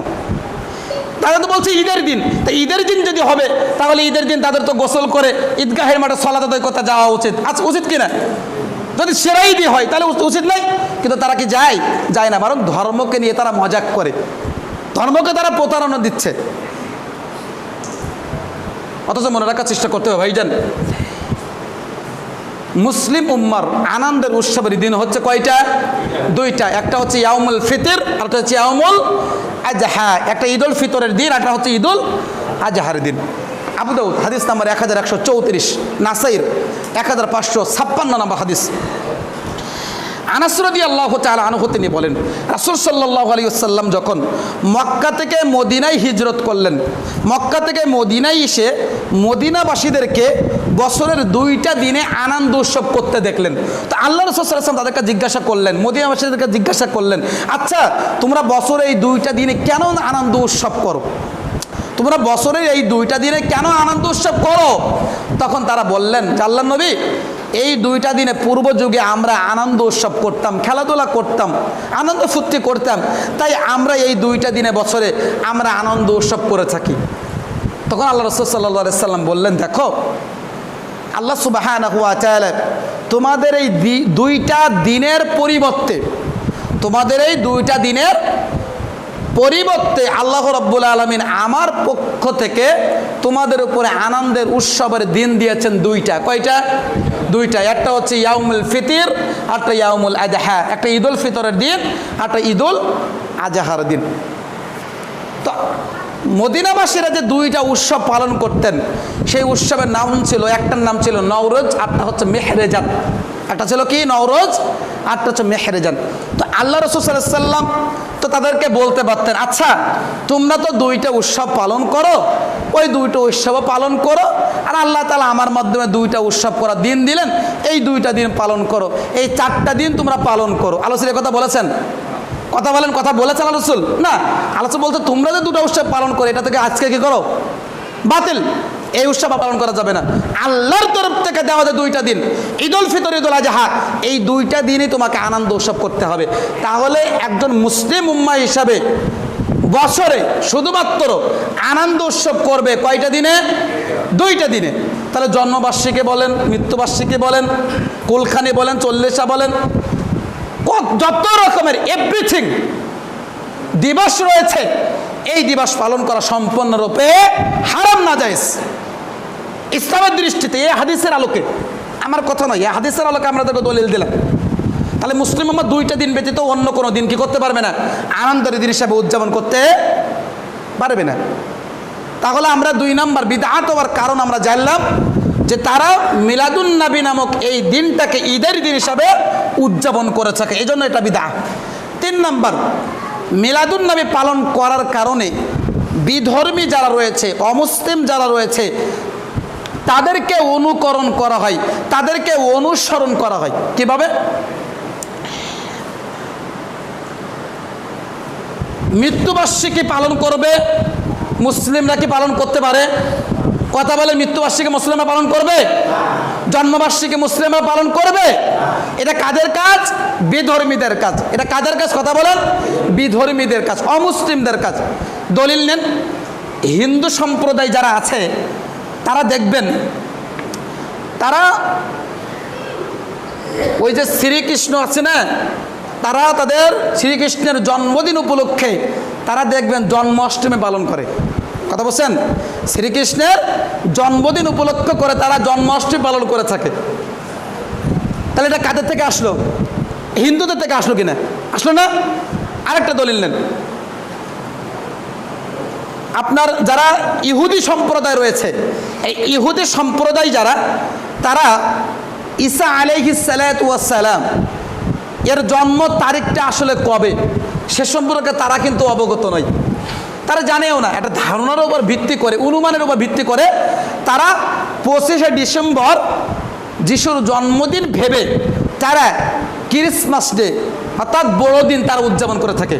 তারা তো বলছে ঈদের দিন। তো ঈদের দিন যদি হবে, তাহলে ঈদের দিন তাদের তো গোসল করে ঈদগাহের মাঠে সালাত আদায় করতে যাওয়া উচিত। আচ্ছা, উচিত কিনা? যদি সেরা ঈদই হয় তাহলে উচিত নাই, কিন্তু তারা কি যায় না, বরং ধর্মকে নিয়ে তারা মজাক করে, ধর্মকে তারা প্রতারণা দিচ্ছে। অথচ মনে রাখার চেষ্টা করতে হবে ভাইজান, মুসলিম উম্মার আনন্দের উৎসবের দিন হচ্ছে কয়টা? 2টা। একটা হচ্ছে ইয়াউমুল ফিতর, আর একটা হচ্ছে ইয়াউমুল আজহা। একটা ঈদুল ফিতরের দিন, একটা হচ্ছে ঈদুল আজহার দিন। আবু দাউদ হাদিস নাম্বার 1134, নাসাইর 1556 নম্বর হাদিস। আনাস রাদিয়াল্লাহু তাআলা আনহু তিনি বলেন, রাসূল সাল্লাল্লাহু আলাইহি ওয়াসাল্লাম যখন মক্কা থেকে মদিনায় হিজরত করলেন, মক্কা থেকে মদিনায় এসে মদিনাবাসীদেরকে বছরের 2টা দিনে আনন্দ উৎসব করতে দেখলেন। তো আল্লাহ রাসূল সাল্লাল্লাহু আলাইহি ওয়াসাল্লাম তাদেরকে জিজ্ঞাসা করলেন, মদিনাবাসীদেরকে জিজ্ঞাসা করলেন, আচ্ছা তোমরা বছরে এই 2টা দিনে কেন আনন্দ উৎসব করো? তোমরা বছরের এই 2টা দিনে কেন আনন্দ উৎসব করো? তখন তারা বললেন, আল্লাহর নবী, এই 2টা দিনে পূর্ব যুগে আমরা আনন্দ উৎসব করতাম, খেলাধুলা করতাম, আনন্দ ফুর্তি করতাম, তাই আমরা এই 2টা দিনে বছরে আমরা আনন্দ উৎসব করে থাকি। তখন আল্লাহ রাসূল সাল্লাল্লাহু আলাইহি সাল্লাম বললেন, দেখো আল্লাহ সুবহানাহু ওয়া তাআলা তোমাদের এই 2টা দিনের পরিবর্তে, তোমাদের এই 2টা দিনের পরিবর্তে আল্লাহ রাব্বুল আলামিন আমার পক্ষ থেকে তোমাদের উপরে আনন্দের উৎসবের দিন দিয়েছেন 2টা। কয়টা? 2টা। একটা হচ্ছে ইয়াউমুল ফিতর, একটা ইয়াউমুল আজহা। একটা ঈদুল ফিতরের দিন, একটা ঈদুল আজহার দিন। তো মদিনাবাসীরা যে 2টা উৎসব পালন করতেন, সেই উৎসবের নাম ছিল, একটার নাম ছিল নওরোজ, আরটা হচ্ছে মেহরেজান। একটা ছিল কি? নওরোজ, আরটা হচ্ছে মেহরেজান। তো আল্লাহ রাসূল সাল্লাল্লাহু আলাইহি ওয়াসাল্লাম তো তাদেরকে বলতে পারতেন, আচ্ছা তোমরা তো 2টা উৎসব পালন করো, ওই 2টা উৎসবও পালন করো, আর আল্লাহ তাআলা আমার মাধ্যমে 2টা উৎসব করার দিন দিলেন, এই 2টা দিন পালন করো, এই 4টা দিন তোমরা পালন করো। আল্লাহ রাসূল কথা বলেছেন? কথা বলেন, কথা বলেছেন আল্লাহ রাসূল? না, আল্লাহ রাসূল বলতে তোমরা যে 2টা উৎসব পালন করো, এটা থেকে আজকে কি করো? বাতিল। এই উৎসব পালন করা যাবে না। আল্লাহর তরফ থেকে দেওয়া যে 2টা দিন, ঈদুল ফিতর, ঈদুল আজহা, এই 2টা দিনই তোমাকে আনন্দ উৎসব করতে হবে। তাহলে একজন মুসলিম উম্মাহ হিসাবে বছরে শুধুমাত্র আনন্দ উৎসব করবে কয়টা দিনে? 2টা দিনে। তাহলে জন্মবার্ষিকী বলেন, মৃত্যুবার্ষিকী বলেন, কুলখানি বলেন, চল্লিশা বলেন, যত রকমের এভরিথিং দিবস রয়েছে, এই দিবস পালন করা সম্পূর্ণরূপে হারাম, নাজায়েজ ইসলামের দৃষ্টিতে। এই হাদিসের আলোকে, আমার কথা নয়, এই হাদিসের আলোকে আমরা তাকে দলিল দিলাম। তাহলে মুসলিম উম্মাহ 2টা দিন ব্যতীত অন্য কোনো দিন কি করতে পারবে না? আনন্দের দিন হিসাবে উদযাপন করতে পারবে না। তাহলে আমরা 2 নম্বর বিদআত হওয়ার কারণ আমরা জানলাম যে তারা মিলাদুন নবী নামক এই দিনটাকে ঈদের দিন হিসাবে উদযাপন করে থাকে, এই জন্য এটা বিদআত। 3 নম্বর, মিলাদুন নবী পালন করার কারণে বিধর্মী যারা রয়েছে, অমুসলিম যারা রয়েছে, তাদেরকে অনুকরণ করা হয়, তাদেরকে অনুসরণ করা হয়। কিভাবে? মৃত্যুবার্ষিকী পালন করবে, মুসলিমরা কি পালন করতে পারে? কথা বলে, মৃত্যুবার্ষিকী মুসলিমরা পালন করবে? জন্মবার্ষিকী মুসলিমরা পালন করবে? এটা কাদের কাজ? বিধর্মীদের কাজ। এটা কাদের কাজ? কথা বলেন, বিধর্মীদের কাজ, অমুসলিমদের কাজ। দলিল নেন, হিন্দু সম্প্রদায় যারা আছে তারা দেখবেন, তারা ওই যে শ্রীকৃষ্ণ আছে না, তারা তাদের শ্রীকৃষ্ণের জন্মদিন উপলক্ষে তারা দেখবেন জন্মাষ্টমী পালন করে। কথা বলছেন, শ্রীকৃষ্ণের জন্মদিন উপলক্ষ করে তারা জন্মাষ্টমী পালন করে থাকে। তাহলে এটা কাদের থেকে আসলো? হিন্দুদের থেকে আসলো কিনা? আসলো না? আরেকটা দলিল নেন, আপনার যারা ইহুদি সম্প্রদায় রয়েছে, এই ইহুদি সম্প্রদায় যারা, তারা ঈসা আলাইহিস সালাতু ওয়াস সালাম এর জন্ম তারিখটা আসলে কবে সে সম্পর্কে তারা কিন্তু অবগত নয়, তারা জানেও না। একটা ধারণার উপর ভিত্তি করে, অনুমানের উপর ভিত্তি করে তারা 25শে ডিসেম্বর যিশুর জন্মদিন ভেবে তারা ক্রিসমাস ডে অর্থাৎ বড়দিন তারা উদযাপন করে থাকে।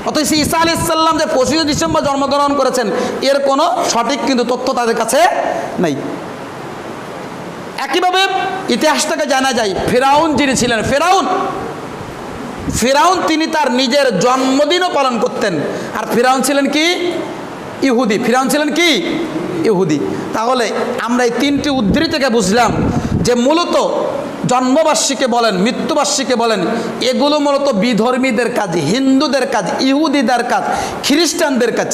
অথচ ঈসা আলাইহিস সালাম যে 25শে ডিসেম্বর জন্মগ্রহণ করেছেন এর কোনো সঠিক কিন্তু তথ্য তাদের কাছে নাই। একইভাবে ইতিহাস থেকে জানা যায় ফেরাউন যিনি ছিলেন, ফেরাউন তিনি তার নিজের জন্মদিনও পালন করতেন। আর ফেরাউন ছিলেন কি? ইহুদি। ফেরাউন ছিলেন কি? ইহুদি। তাহলে আমরা এই তিনটি উদ্ধৃতি থেকে বুঝলাম যে মূলত জন্মবার্ষিকী বলেন, মৃত্যুবার্ষিকী বলেন, এগুলো মূলত বিধর্মীদের কাজ, হিন্দুদের কাজ, ইহুদিদের কাজ, খ্রিস্টানদের কাজ।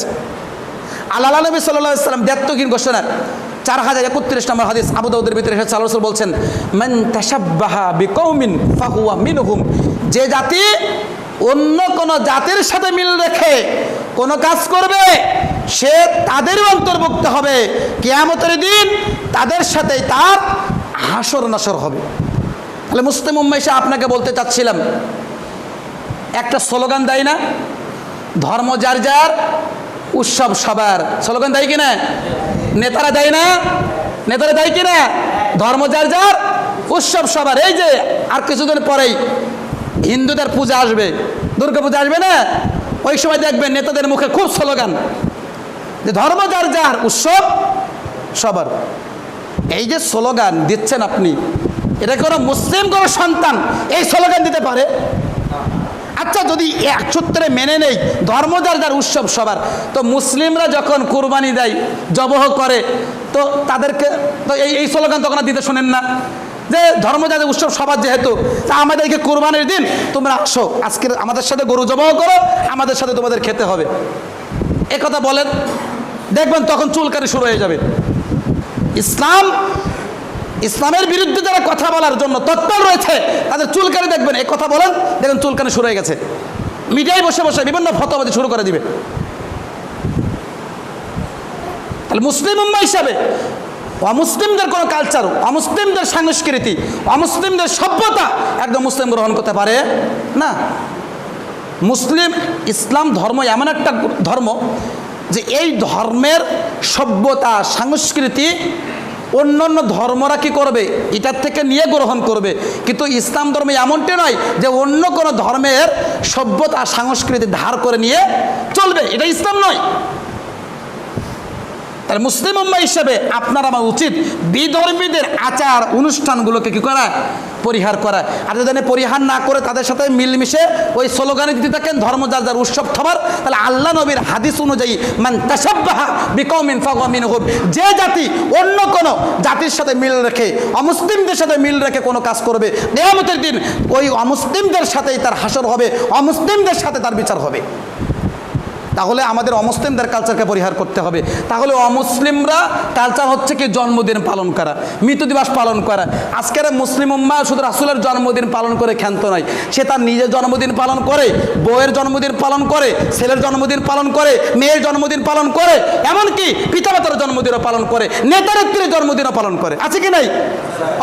আল্লাহ নবী সাল্লাল্লাহু আলাইহি ওয়াসাল্লাম দায়িত্বহীন ঘোষণা 4031 নম্বর হাদিস আবু দাউদের ভিতরে এসেছে। আল্লাহ রাসূল বলছেন, মান তাশাব্বাহা বিকওমিন ফাহুয়া মিনহুম, যে জাতি অন্য কোন জাতির সাথে মিল রেখে কোন কাজ করবে সে তাদের অন্তর্ভুক্ত হবে। কিয়ামতের দিন তাদের সাথে তার হাসর নাসর হবে। তাহলে মুসলিম উম্মাহ এসে আপনাকে বলতে চাচ্ছিলাম, একটা স্লোগান দেয় না, ধর্ম যার যার উৎসব সবার, স্লোগান দেয় কিনা? নেতারা দেয় না? নেতারা দেয় কিনা? ধর্ম যার যার উৎসব সবার। এই যে আর কিছুদিন পরেই হিন্দুদের পূজা আসবে, দুর্গা পূজা আসবে না? ওই সময় দেখবেন নেতাদের মুখে খুব স্লোগান যে ধর্ম যার যার উৎসব সবার। এই যে স্লোগান দিচ্ছেন আপনি, এটা কোনো মুসলিম কোনো সন্তান এই স্লোগান দিতে পারে? আচ্ছা, যদি এক সূত্রে মেনে নেই ধর্ম যার যার উৎসব সবার, তো মুসলিমরা যখন কুরবানি দেয়, জবহ করে, তো তাদেরকে তো এই স্লোগান তখন দিতে শোনেন না যে ধর্ম যার যার উৎসব সবার, যেহেতু তা আমাদেরকে কুরবানির দিন তোমরা আসো, আজকে আমাদের সাথে গরু জবহ করো, আমাদের সাথে তোমাদের খেতে হবে, এ কথা বলেন, দেখবেন তখন চুলকানি শুরু হয়ে যাবে। ইসলামের বিরুদ্ধে যারা কথা বলার জন্য তৎপর রয়েছে তাদের চুলকানি দেখবেন, এই কথা বলেন, দেখবেন চুলকানি শুরু হয়ে গেছে, মিডিয়ায় বসে বসে বিভিন্ন ফতোয়াবাজি শুরু করে দিবে। তাহলে মুসলিম উম্মাহ হিসাবে অমুসলিমদের কোনো কালচার, অমুসলিমদের সংস্কৃতি, অমুসলিমদের সভ্যতা একদম মুসলিম গ্রহণ করতে পারে না। ইসলাম ধর্ম এমন একটা ধর্ম যে এই ধর্মের সভ্যতা, সংস্কৃতি অন্যান্য ধর্মরা কি করবে? এটার থেকে নিয়ে গ্রহণ করবে। কিন্তু ইসলাম ধর্মে এমনটি নয় যে অন্য কোনো ধর্মের সভ্যতা, সংস্কৃতি ধার করে নিয়ে চলবে, এটা ইসলাম নয়। তাহলে মুসলিম উম্মাহ হিসাবে আপনার আমার উচিত বিধর্মীদের আচার অনুষ্ঠানগুলোকে কি করা? পরিহার করা। আর যদি পরিহার না করে তাদের সাথে মিলমিশে ওই স্লোগানে দিতে থাকেন ধর্ম যার যার উৎসব সবার, তাহলে আল্লাহ নবীর হাদিস অনুযায়ী মান তাশাব্বাহা বিকওমিন ফাহুয়া মিনহুম, যে জাতি অন্য কোনো জাতির সাথে মিল রেখে, অমুসলিমদের সাথে মিল রেখে কোনো কাজ করবে, কিয়ামতের দিন ওই অমুসলিমদের সাথেই তার হাসর হবে, অমুসলিমদের সাথে তার বিচার হবে। তাহলে আমাদের অমুসলিমদের কালচারকে পরিহার করতে হবে। তাহলে অমুসলিমরা কালচার হচ্ছে কি? জন্মদিন পালন করা, মৃত্যু দিবস পালন করা। আজকের মুসলিম উম্মাহ শুধু রাসূলের জন্মদিন পালন করে ক্ষান্ত নয়, সে তার নিজের জন্মদিন পালন করে, বউয়ের জন্মদিন পালন করে, ছেলের জন্মদিন পালন করে, মেয়ের জন্মদিন পালন করে, এমনকি পিতামাতার জন্মদিনও পালন করে, নেতানেত্রীর জন্মদিনও পালন করে। আছে কি নাই?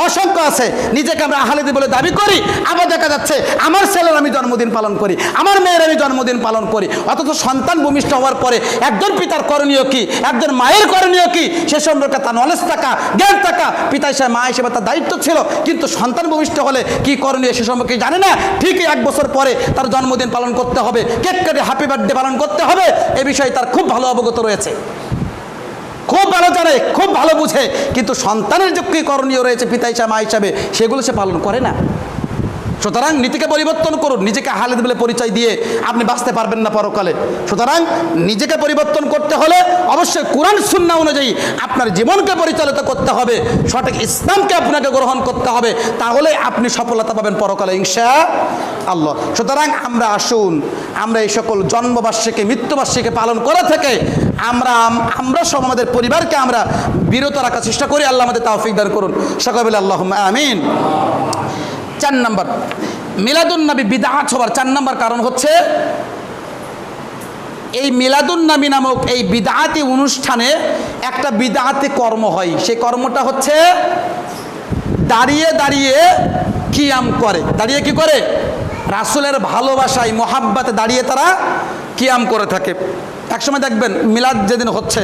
অসংখ্য আছে। নিজেকে আমরা আহলেদি বলে দাবি করি, আবার দেখা যাচ্ছে আমার ছেলের আমি জন্মদিন পালন করি, আমার মেয়ের আমি জন্মদিন পালন করি, অথচ সন্তান ভূমিষ্ঠ হওয়ার পরে একজন পিতার করণীয় কি, একজন মায়ের করণীয় কি, সে সম্পর্কে তার নলেজ থাকা, জ্ঞান থাকা, পিতা হিসেবে মা হিসেবে তার দায়িত্ব ছিল। কিন্তু সন্তান ভূমিষ্ঠ হলে কি করণীয় সে সম্পর্কে জানে না। ঠিকই 1 বছর পরে তার জন্মদিন পালন করতে হবে, কেক কেটে হ্যাপি বার্থডে পালন করতে হবে, এ বিষয়ে তার খুব ভালো অবগত রয়েছে, খুব ভালো জানে, খুব ভালো বুঝে। কিন্তু সন্তানের যে কী করণীয় রয়েছে পিতা হিসাবে মা হিসাবে, সেগুলো সে পালন করে না। সুতরাং নীতিকে পরিবর্তন করুন। নিজেকে হালেদ বলে পরিচয় দিয়ে আপনি বাঁচতে পারবেন না পরকালে। সুতরাং নিজেকে পরিবর্তন করতে হলে অবশ্যই কোরআন সুন্নাহ অনুযায়ী আপনার জীবনকে পরিচালিত করতে হবে, সঠিক ইসলামকে আপনাকে গ্রহণ করতে হবে, তাহলে আপনি সফলতা পাবেন পরকালে ইনশাআল্লাহ। সুতরাং আমরা আসুন, আমরা এই সকল জন্মবার্ষিকী মৃত্যুবার্ষিকী পালন করা থেকে আমরা সব আমাদের পরিবারকে আমরা বিরত রাখার চেষ্টা করি। আল্লাহ আমাদের তৌফিক দান করুন, সকলে বলে আল্লাহুম্মা আমিন। 4 নম্বর, মিলাদুন্নবী বিদআত হবার 4 নম্বর কারণ হচ্ছে এই মিলাদুন্নবী নামক এই বিদআতি অনুষ্ঠানে একটা বিদআতি কর্ম হয়। সেই কর্মটা হচ্ছে দাঁড়িয়ে দাঁড়িয়ে কিয়াম করে। দাঁড়িয়ে কি করে? রাসূলের ভালোবাসায় মহাব্বতে দাঁড়িয়ে তারা কিয়াম করে থাকে। একসময় দেখবেন মিলাদ যেদিন হচ্ছে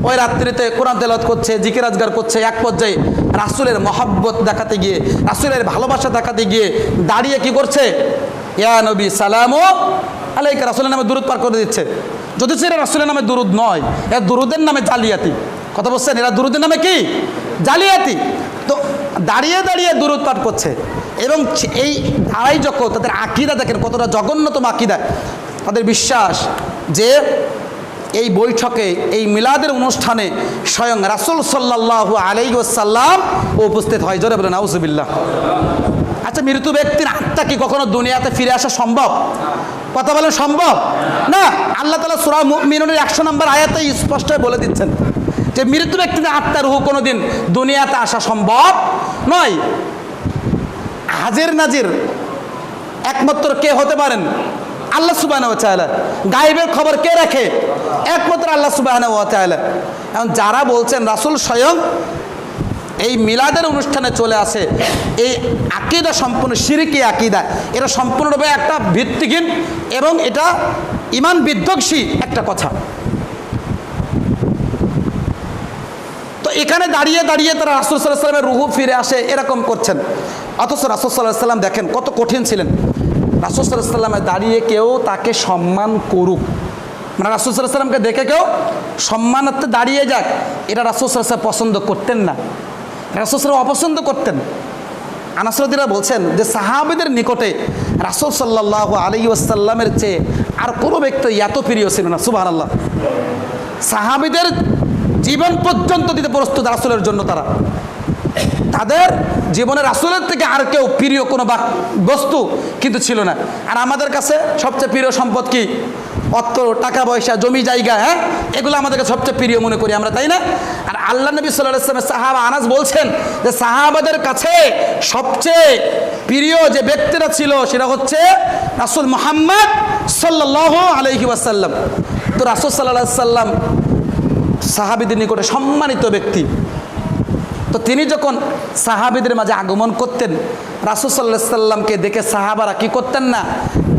ওই রাত্রিতে কোরআন তেলাওয়াত করছে, জিকির আজগার করছে, এক পর্যায়ে রাসূলের মহাব্বত দেখাতে গিয়ে, রাসূলের ভালোবাসা দেখাতে গিয়ে দাঁড়িয়ে কি করছে? ইয়া নবী সালামু আলাইকা, রাসূলের নামে দুরূদ পাঠ করে দিচ্ছে। যদি সেটা রাসূলের নামে দুরূদ নয়, এরা দুরূদের নামে জালিয়াতি। কথা বলছেন, এরা দুরূদের নামে কি জালিয়াতি। তো দাঁড়িয়ে দাঁড়িয়ে দুরূদ পাঠ করছে এবং এই আড়াই যখন তাদের আকীদা দেখেন কতটা জঘন্যতম আকীদা। তাদের বিশ্বাস যে এই বৈঠকে, এই মিলাদের অনুষ্ঠানে স্বয়ং রাসূল সাল্লাল্লাহু আলাইহি ওয়াসাল্লাম উপস্থিত হয়। জোরে বলেন নাউজুবিল্লাহ। আচ্ছা, মৃত ব্যক্তির আত্মা কি কখনো দুনিয়াতে ফিরে আসা সম্ভব? কথা বলেন, সম্ভব না। আল্লাহ তাআলা সূরা মুমিনুনের 100 নম্বর আয়াতে স্পষ্ট বলে দিচ্ছেন যে মৃত ব্যক্তির আত্মার রূহ কোনোদিন দুনিয়াতে আসা সম্ভব নয়। হাজির নাজির একমাত্র কে হতে পারেন? আল্লাহ সুবহানাহু ওয়া তাআলা। গায়েবের খবর কে রাখে? একমাত্র আল্লাহ সুবহানাহু ওয়া তাআলা। এখন যারা বলছেন রাসূল স্বয়ং এই মিলাদের অনুষ্ঠানে চলে আসে, এই আকীদা সম্পূর্ণ শিরকি আকীদা। এটা সম্পূর্ণরূপে একটা ভিত্তিহীন এবং এটা ঈমান বিধ্বংসী একটা কথা। তো এখানে দাঁড়িয়ে দাঁড়িয়ে তারা রাসূল সাল্লাল্লাহু আলাইহি ওয়াসাল্লামের রূহ ফিরে আসে এরকম করছেন। অথচ রাসূল সাল্লাল্লাহু আলাইহি ওয়াসাল্লাম দেখেন কত কঠিন ছিলেন। রাসূল সাল্লাল্লাহু আলাইহি ওয়াসাল্লামের দাঁড়িয়ে কেউ তাকে সম্মান করুক, মানে রাসূল সাল্লাল্লাহু আলাইহি ওয়াসাল্লামকে দেখে কেউ সম্মানার্থে দাঁড়িয়ে যাক, এটা রাসূল সাল্লাল্লাহু আলাইহি ওয়াসাল্লাম পছন্দ করতেন না। রাসূল সাল্লাল্লাহু আলাইহি ওয়াসাল্লাম অপছন্দ করতেন। আনাস রাদিয়াল্লাহু বলছেন যে সাহাবীদের নিকটে রাসূল সাল্লাল্লাহু আলাইহি ওয়াসাল্লামের চেয়ে আর কোনো ব্যক্তি এত প্রিয় ছিল না। সুবহানাল্লাহ। সাহাবীদের জীবন পর্যন্ত দিতে প্রস্তুত রাসূলের জন্য। তারা তাদের জীবনে রাসূলের থেকে আর কেউ প্রিয় কোনো বস্তু কিন্তু ছিল না। আর আমাদের কাছে সবচেয়ে প্রিয় সম্পদ কি? অর্থ, টাকা পয়সা, জমি জায়গা, হ্যাঁ, এগুলো আমাদেরকে সবচেয়ে প্রিয় মনে করি আমরা, তাই না? আর আল্লাহ নবী সাল্লাল্লাহু আলাইহি ওয়াসাল্লামের সাহাবা আনাস বলছেন যে সাহাবাদের কাছে সবচেয়ে প্রিয় যে ব্যক্তিরা ছিল সেটা হচ্ছে রাসূল মুহাম্মদ সাল্লাল্লাহু আলাইহি ওয়াসাল্লাম। তো রাসূল সাল্লাল্লাহু আলাইহি ওয়াসাল্লাম সাহাবীদের নিকটে সম্মানিত ব্যক্তি। তো তিনি যখন সাহাবীদের মাঝে আগমন করতেন, রাসূল সাল্লাল্লাহু আলাইহি ওয়াসাল্লামকে দেখে সাহাবারা কি করতেন না?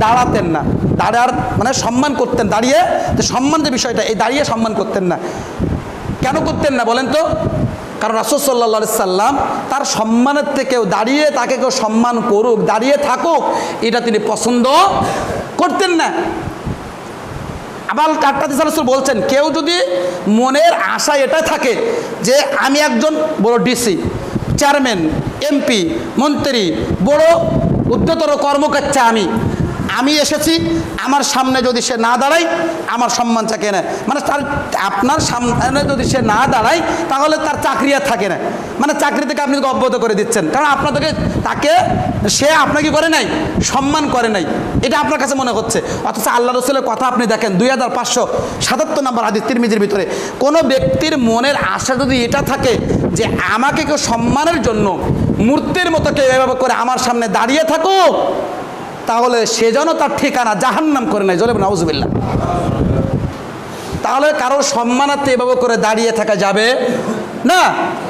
দাঁড়াতেন না। দাঁড়ার মানে সম্মান করতেন, দাঁড়িয়ে যে সম্মান যে বিষয়টা, এই দাঁড়িয়ে সম্মান করতেন না। কেন করতেন না বলেন তো? কারণ রাসূল সাল্লাল্লাহু আলাইহি ওয়াসাল্লাম তার সম্মানের থেকেও দাঁড়িয়ে তাকে কেউ সম্মান করুক, দাঁড়িয়ে থাকুক, এটা তিনি পছন্দ করতেন না। আবার কাট্টাদি রাসূল বলছেন, কেউ যদি মনের আশা এটা থাকে যে আমি একজন বড় ডিসি, চেয়ারম্যান, এমপি, মন্ত্রী, বড় উচ্চতর কর্মকর্তা, আমি এসেছি, আমার সামনে যদি সে না দাঁড়ায় আমার সম্মান থাকে না। মানে তার আপনার সামনে যদি সে না দাঁড়ায় তাহলে তার চাকরি আর থাকে না। মানে চাকরি থেকে আপনি অব্যাহত করে দিচ্ছেন, কারণ আপনাদেরকে সে আপনাকে করে নাই, সম্মান করে নাই, এটা আপনার কাছে মনে হচ্ছে। অথচ আল্লাহ রাসূলের কথা আপনি দেখেন 2577 নম্বর হাদিস তিরমিজির ভিতরে, কোনো ব্যক্তির মনের আশা যদি এটা থাকে যে আমাকে কেউ সম্মানের জন্য মূর্তির মতো কেউ এভাবে করে আমার সামনে দাঁড়িয়ে থাকুক, তাহলে সে যেন তার ঠিকানা জাহান্নাম করে নেয়। জোরে নাউজুবিল্লাহ। তাহলে কারোর সম্মানার্থে এভাবে করে দাঁড়িয়ে থাকা যাবে না,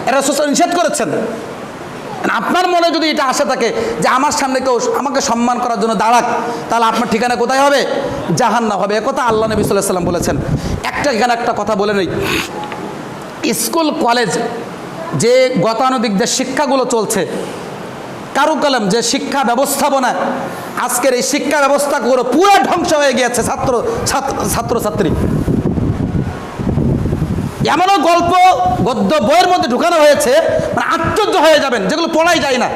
এটা রাসূল নিষেধ করেছেন। আপনার মনে যদি এটা আশা থাকে যে আমার সামনে কেউ আমাকে সম্মান করার জন্য দাঁড়াক, তাহলে আপনার ঠিকানা কোথায় হবে? জাহান্নাম হবে। একথা আল্লাহ নবী সাল্লাল্লাহু আলাইহি ওয়াসাল্লাম বলেছেন। এখানে একটা কথা বলে নেই, স্কুল কলেজ যে গতানুগতিক যে শিক্ষাগুলো চলছে, কারুকালাম যে শিক্ষা ব্যবস্থাপনা, আজকের এই শিক্ষা ব্যবস্থাগুলো পুরো ধ্বংস হয়ে গিয়েছে। ছাত্রছাত্রী এমনও গল্প গদ্য বইয়ের মধ্যে ঢুকানো হয়েছে, মানে আশ্চর্য হয়ে যাবেন, যেগুলো পড়াই যায় না।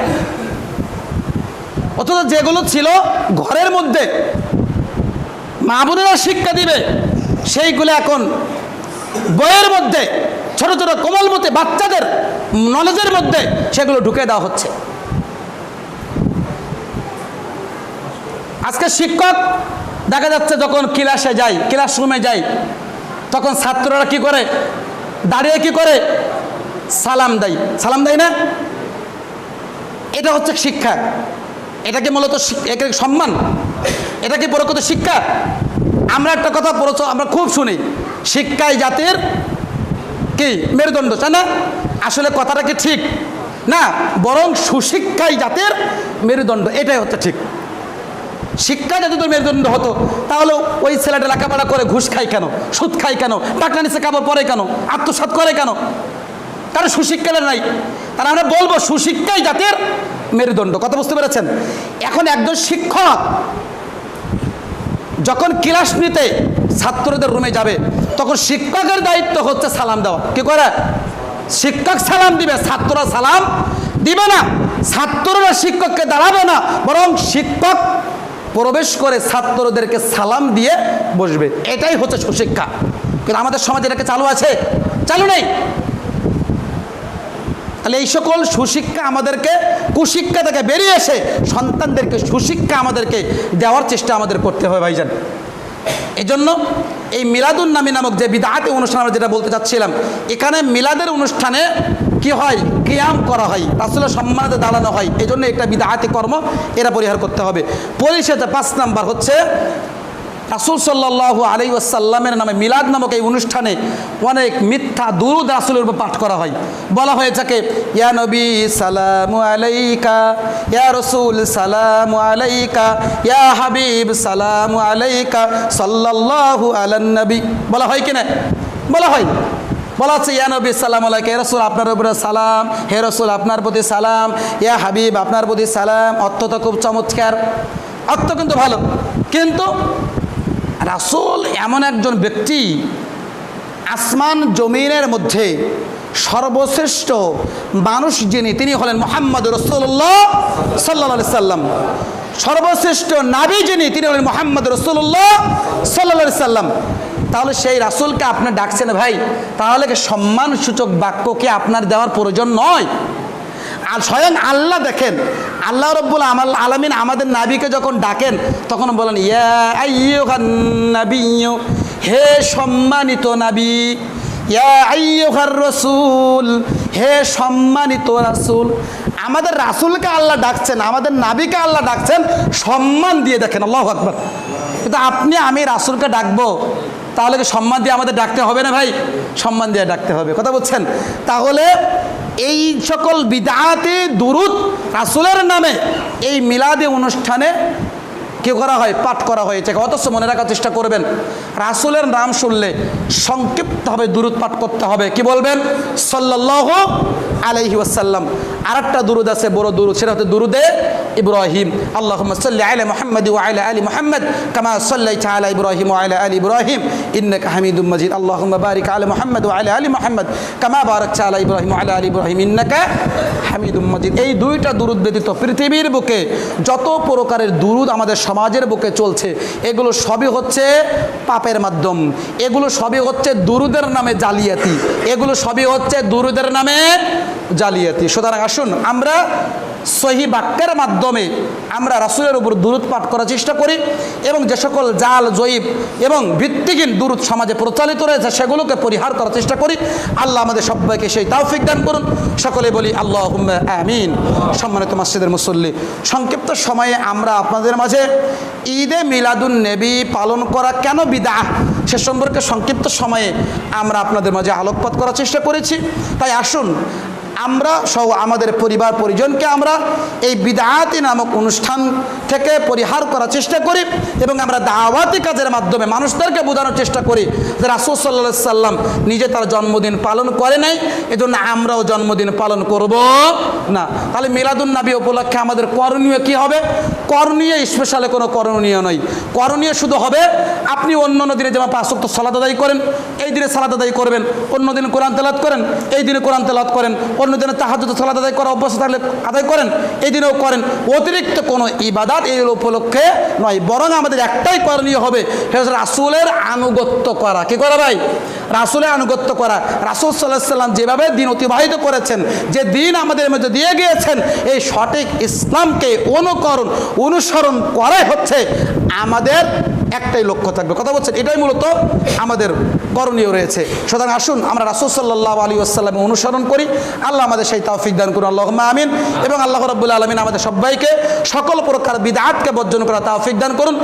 অথচ যেগুলো ছিল ঘরের মধ্যে মা বোনেরা শিক্ষা দিবে, সেইগুলো এখন বইয়ের মধ্যে ছোট ছোট কোমলমতি বাচ্চাদের নলেজের মধ্যে সেগুলো ঢুকে দেওয়া হচ্ছে। আজকে শিক্ষক দেখা যাচ্ছে যখন ক্লাসে যায়, ক্লাসরুমে যায়, তখন ছাত্ররা কি করে? দাঁড়িয়ে কি করে? সালাম দেয়। সালাম দেয় না? এটা হচ্ছে শিক্ষা। এটা কি মূলত এটা সম্মান? এটা কি প্রকৃত শিক্ষা? আমরা একটা কথা আমরা খুব শুনি, শিক্ষাই জাতির কি মেরুদণ্ড, তাই না? আসলে কথাটা কি ঠিক না, বরং সুশিক্ষাই জাতির মেরুদণ্ড, এটাই হচ্ছে ঠিক। শিক্ষা যদি তোর মেরুদণ্ড হতো, তাহলে ওই ছেলেটা লেখাপড়া করে ঘুষ খায় কেন, সুদ খায় কেন, টাকা নিচে কাপড় পরে কেন, আত্মসাৎ করে কেন? কারণ সুশিক্ষা নাই। তাহলে আমরা বলবো সুশিক্ষাই জাতির মেরুদণ্ড। কথা বুঝতে পেরেছেন? এখন একজন শিক্ষক যখন ক্লাস নিতে ছাত্রদের রুমে যাবে, তখন শিক্ষকের দায়িত্ব হচ্ছে সালাম দেওয়া। কি করে? শিক্ষক সালাম দিবে, ছাত্ররা সালাম দিবে না। ছাত্ররা শিক্ষককে দাঁড়াবে না, বরং শিক্ষক প্রবেশ করে ছাত্রদেরকে সালাম দিয়ে বসবে। এটাই হচ্ছে সুশিক্ষা। কিন্তু আমাদের সমাজে এটাকে চালু আছে? চালু নেই। তাহলে এই সকল সুশিক্ষা আমাদেরকে, কুশিক্ষা থেকে বেরিয়ে এসে সন্তানদেরকে সুশিক্ষা আমাদেরকে দেওয়ার চেষ্টা আমাদের করতে হবে ভাইজান। এই জন্য এই মিলাদুন নবী নামক যে বিদআতি অনুষ্ঠান আমরা যেটা বলতে চাচ্ছিলাম, এখানে মিলাদের অনুষ্ঠানে কি হয়? কিয়াম করা হয়, রাসূলের সম্মানে দাঁড়ানো হয়। এই জন্য একটা বিদআতি কর্ম, এরা পরিহার করতে হবে। পরিশেষে 5 নাম্বার হচ্ছে রাসূল সাল্লাল্লাহু আলাইহি ওয়াসাল্লামের নামে মিলাদ নামক এই অনুষ্ঠানে অনেক মিথ্যা দুরূদ রাসূলের উপর পাঠ করা হয়। বলা হয়ে থাকে, ইয়া নবী সালামু আলাইকা, ইয়া রাসূল সালামু আলাইকা, ইয়া হাবিব সালামু আলাইকা, সাল্লাল্লাহু আলান নবী। বলা হয় কি না? বলা হয়। বলা হচ্ছে, ইয়া নবী সালাম আলাইকা, হে রাসূল আপনার উপরে সালাম, হে রাসূল আপনার প্রতি সালাম, ইয়া হাবিব আপনার প্রতি সালাম। অর্থ তো খুব চমৎকার, অর্থ কিন্তু ভালো, কিন্তু রাসূল এমন একজন ব্যক্তি, আসমান জমিনের মধ্যে সর্বশ্রেষ্ঠ মানুষ যিনি, তিনি হলেন মুহাম্মদ রাসূলুল্লাহ সাল্লাল্লাহু আলাইহি সাল্লাম। সর্বশ্রেষ্ঠ নবী যিনি, তিনি হলেন মুহাম্মদ রাসূলুল্লাহ সাল্লাল্লাহু আলাইহি সাল্লাম। তাহলে সেই রাসূলকে আপনি ডাকছেন ভাই, তাহলে কি সম্মানসূচক বাক্যকে আপনার দেওয়ার প্রয়োজন নয়? আর স্বয়ং আল্লাহ দেখেন, আল্লাহ রাব্বুল আলামিন আমাদের নবীকে যখন ডাকেন, তখন বলেন, ইয়া আইয়ুহান নাবিয়্যু, হে সম্মানিত নবী, ইয়া আইয়ুহার রাসূল, হে সম্মানিত রাসূল। আমাদের রাসূলকে আল্লাহ ডাকছেন, আমাদের নবীকে আল্লাহ ডাকছেন সম্মান দিয়ে। দেখেন, আল্লাহু আকবার। কিন্তু আপনি আমি রাসূলকে ডাকবো, তাহলে কি সম্মান দিয়ে আমাদের ডাকতে হবে না ভাই? সম্মান দিয়ে ডাকতে হবে। কথা বলছেন? তাহলে এই সকল বিদআতি দুরূদ রাসূলের নামে এই মিলাদে অনুষ্ঠানে কি করা হয়? পাঠ করা হয়েছে। অথচ মনে রাখার চেষ্টা করবেন, রাসূলের নাম শুনলে সংক্ষিপ্তভাবে দুরূদ পাঠ করতে হবে। কি বলবেন? সাল্লাল্লাহু আলাইহি ওয়াসাল্লাম। আরেকটা দুরূদ আছে, বড় দুরূদ, সেটা হচ্ছে দুরূদে ইব্রাহিম। আল্লাহুম্মা সাল্লি আলা মুহাম্মাদ ওয়া আলা আলি মুহাম্মাদ কামা সাল্লাইতা আলা ইব্রাহিম ওয়া আলা আলি ইব্রাহিম ইন্নাকা হামিদুম মাজিদ। আল্লাহুম্মা বারিক আলা মুহাম্মাদ ওয়া আলা আলি মুহাম্মাদ কামা বারাকতা আলা ইব্রাহিম ওয়া আলা আলি ইব্রাহিম ইন্নাকা হামিদুম মাজিদ। এই দুইটা দুরূদ ব্যতীত পৃথিবীর বুকে যত প্রকারের দুরূদ আমাদের সমাজের বুকে চলছে, এগুলো সবই হচ্ছে পাপের মাধ্যম, এগুলো সবই হচ্ছে দুরূদের নামে জালিয়াতি, এগুলো সবই হচ্ছে দুরূদের নামে জালিয়াতি। সুতরাং আসুন আমরা সহি বাক্যের মাধ্যমে আমরা রাসূলের উপর দুরূদ পাঠ করার চেষ্টা করি, এবং যে সকল জাল জয়ীব এবং ভিত্তিহীন দুরূদ সমাজে প্রচলিত রয়েছে সেগুলোকে পরিহার করার চেষ্টা করি। আল্লাহ আমাদের সবাইকে সেই তৌফিক দান করুন। সকলে বলি আল্লাহুম্মা আমিন। সম্মানিত মসজিদের মুসল্লি, সংক্ষিপ্ত সময়ে আমরা আপনাদের মাঝে ঈদে মিলাদুন নবী পালন করা কেন বিদআহ সে সম্পর্কে সংক্ষিপ্ত সময়ে আমরা আপনাদের মাঝে আলোকপাত করার চেষ্টা করেছি। তাই আসুন আমরা সহ আমাদের পরিবার পরিজনকে আমরা এই বিদআতি নামক অনুষ্ঠান থেকে পরিহার করার চেষ্টা করি এবং আমরা দাওয়াতি কাজের মাধ্যমে মানুষদেরকে বোঝানোর চেষ্টা করি যে রাসূল সাল্লাল্লাহু আলাইহি সাল্লাম নিজে তার জন্মদিন পালন করে নাই, এজন্য আমরাও জন্মদিন পালন করব না। তাহলে মিলাদুন নবী উপলক্ষে আমাদের করণীয় কি হবে? করণীয় স্পেশালে কোনো করণীয় নয়। করণীয় শুধু হবে আপনি অন্য দিনে যেমন 5 ওয়াক্ত সালাত আদায় করেন, এই দিনে সালাত আদায় করবেন, অন্য দিন কোরআন তেলাওয়াত করেন, এই দিনে কোরআন তেলাওয়াত করেন, অন্য দিনে তাহাজ্জুদ সালাত আদায় করা অভ্যাস থাকলে আদায় করেন, এই দিনেও করেন। অতিরিক্ত কোনো ইবাদত এই উপলক্ষে নয়, বরং আমাদের একটাই করণীয় হবে, সেটা হচ্ছে রাসূলের আনুগত্য করা। কি করা ভাই? রাসূলের আনুগত্য করা। রাসূল সাল্লাল্লাহু আলাইহি সাল্লাম যেভাবে দিন অতিবাহিত করেছেন, যে দিন আমাদের মধ্যে দিয়ে গিয়েছেন, এই সঠিক ইসলামকে অনুসরণ করাই হচ্ছে আমাদের একটাই লক্ষ্য থাকবে। কথা বলছেন, এটাই মূলত আমাদের করণীয় রয়েছে। সুতরাং আসুন আমরা রাসূল সাল্লাল্লাহু আলাইহি ওয়াসাল্লামের অনুসরণ করি। আল্লাহ আমাদের সেই তৌফিক দান করুন, আল্লাহুম্মা আমিন। এবং আল্লাহ রাব্বুল আলামিন আমাদের সবাইকে সকল প্রকার বিদআতকে বর্জন করা তৌফিক দান করুন।